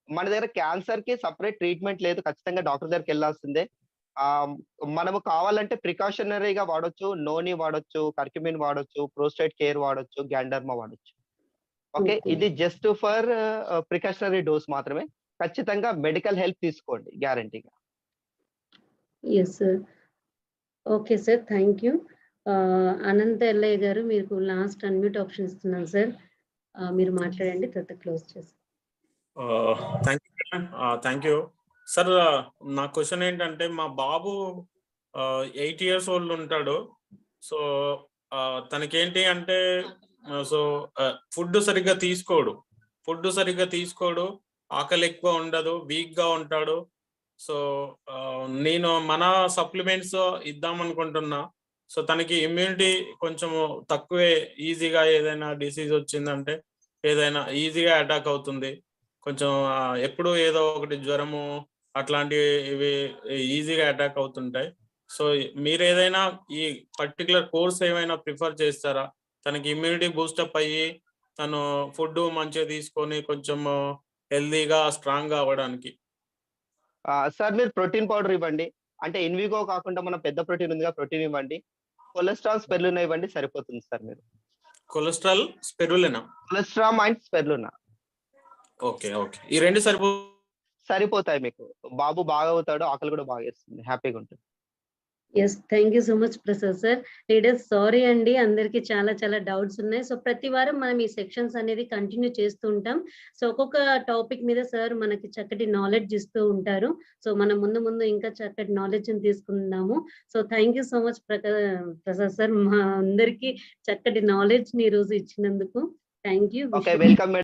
మన దగ్గర క్యాన్సర్‌కి సెపరేట్ ట్రీట్మెంట్ లేదు. ఖచ్చితంగా డాక్టర్ దగ్గరికెళ్ళాల్సిందే. మనము కావాలంటే ప్రికాషనరీగా వాడొచ్చు. నోని వాడొచ్చు, కర్క్యుమిన్ వాడొచ్చు, ప్రోస్టేట్ కేర్ వాడొచ్చు, గ్యాండర్మా వాడొచ్చు. ఓకే. ఓకే. ఇది జస్ట్ ఫర్ ప్రికాషనరీ డోస్ మాత్రమే. ఖచ్చితంగా మెడికల్ హెల్ప్ తీసుకోండి గ్యారంటీగా. Yes sir. Okay sir. Thank you. Anantha Ellaiah garu మీకు లాస్ట్ అన్‌మ్యూట్ ఆప్షన్ ఇస్తున్నాను సార్. మీరు మాట్లాడండి. తర్వాత క్లోజ్ చేస్తాం. Thank you madam. Thank you. Sir నా క్వెషన్ ఏంటంటే మా బాబు 8 ఇయర్స్ ఓల్డ్ ఉంటాడు. సో తనకేంటి అంటే ఫుడ్ సరిగ్గా తీసుకోడు. ఆకలి ఎక్కువ ఉండదు, వీక్‌గా ఉంటాడు. సో నేను మన సప్లిమెంట్స్ ఇద్దామనుకుంటున్నా. సో తనకి ఇమ్యూనిటీ కొంచెం తక్కువే. ఈజీగా ఏదైనా డిసీజ్ వచ్చిందంటే ఏదైనా ఈజీగా అటాక్ అవుతుంది. కొంచెం ఎప్పుడు ఏదో ఒకటి జ్వరము అట్లాంటివి ఈజీగా అటాక్ అవుతుంటాయి. సో మీరు ఏదైనా ఈ పర్టికులర్ కోర్స్ ఏమైనా ప్రిఫర్ చేస్తారా? తనకి ఇమ్యూనిటీ బూస్టప్ అయ్యి తను ఫుడ్ మంచిగా తీసుకొని కొంచెం హెల్దీగా స్ట్రాంగ్‌గా అవ్వడానికి. సార్ మీరు ప్రోటీన్ పౌడర్ ఇవ్వండి. అంటే ఇన్విగో కాకుండా మన పెద్ద ప్రోటీన్ ఉందిగా, ప్రోటీన్ ఇవ్వండి. కొలెస్ట్రాల్, స్పెర్లునా ఇవ్వండి సరిపోతుంది సార్ మీరు. Cholesterol, spirulina? Cholesterol and spirulina. Okay. ఈ 2 సరిపోతాయి మీకు. బాబు బాగా అవుతాడు. ఆకలి కూడా బాగా వేస్తుంది. హ్యాపీగా ఉంటుంది. Yes. Thank you so much Prasad sir. Leaders sorry అండి. అందరికీ చాలా చాలా డౌట్స్ ఉన్నాయి. సో ప్రతి వారం మనం ఈ సెక్షన్స్ అనేది కంటిన్యూ చేస్తూ ఉంటాం. సో ఒక్కొక్క టాపిక్ మీద సార్ మనకి చక్కటి నాలెడ్జ్ ఇస్తూ ఉంటారు. సో మనం ముందు ఇంకా చక్కటి నాలెడ్జ్‌ని తీసుకుందాము. So thank you so much Prasad sir. మా అందరికీ చక్కటి నాలెడ్జ్‌ని ఈరోజు ఇచ్చినందుకు. Thank you. Okay. Welcome madam.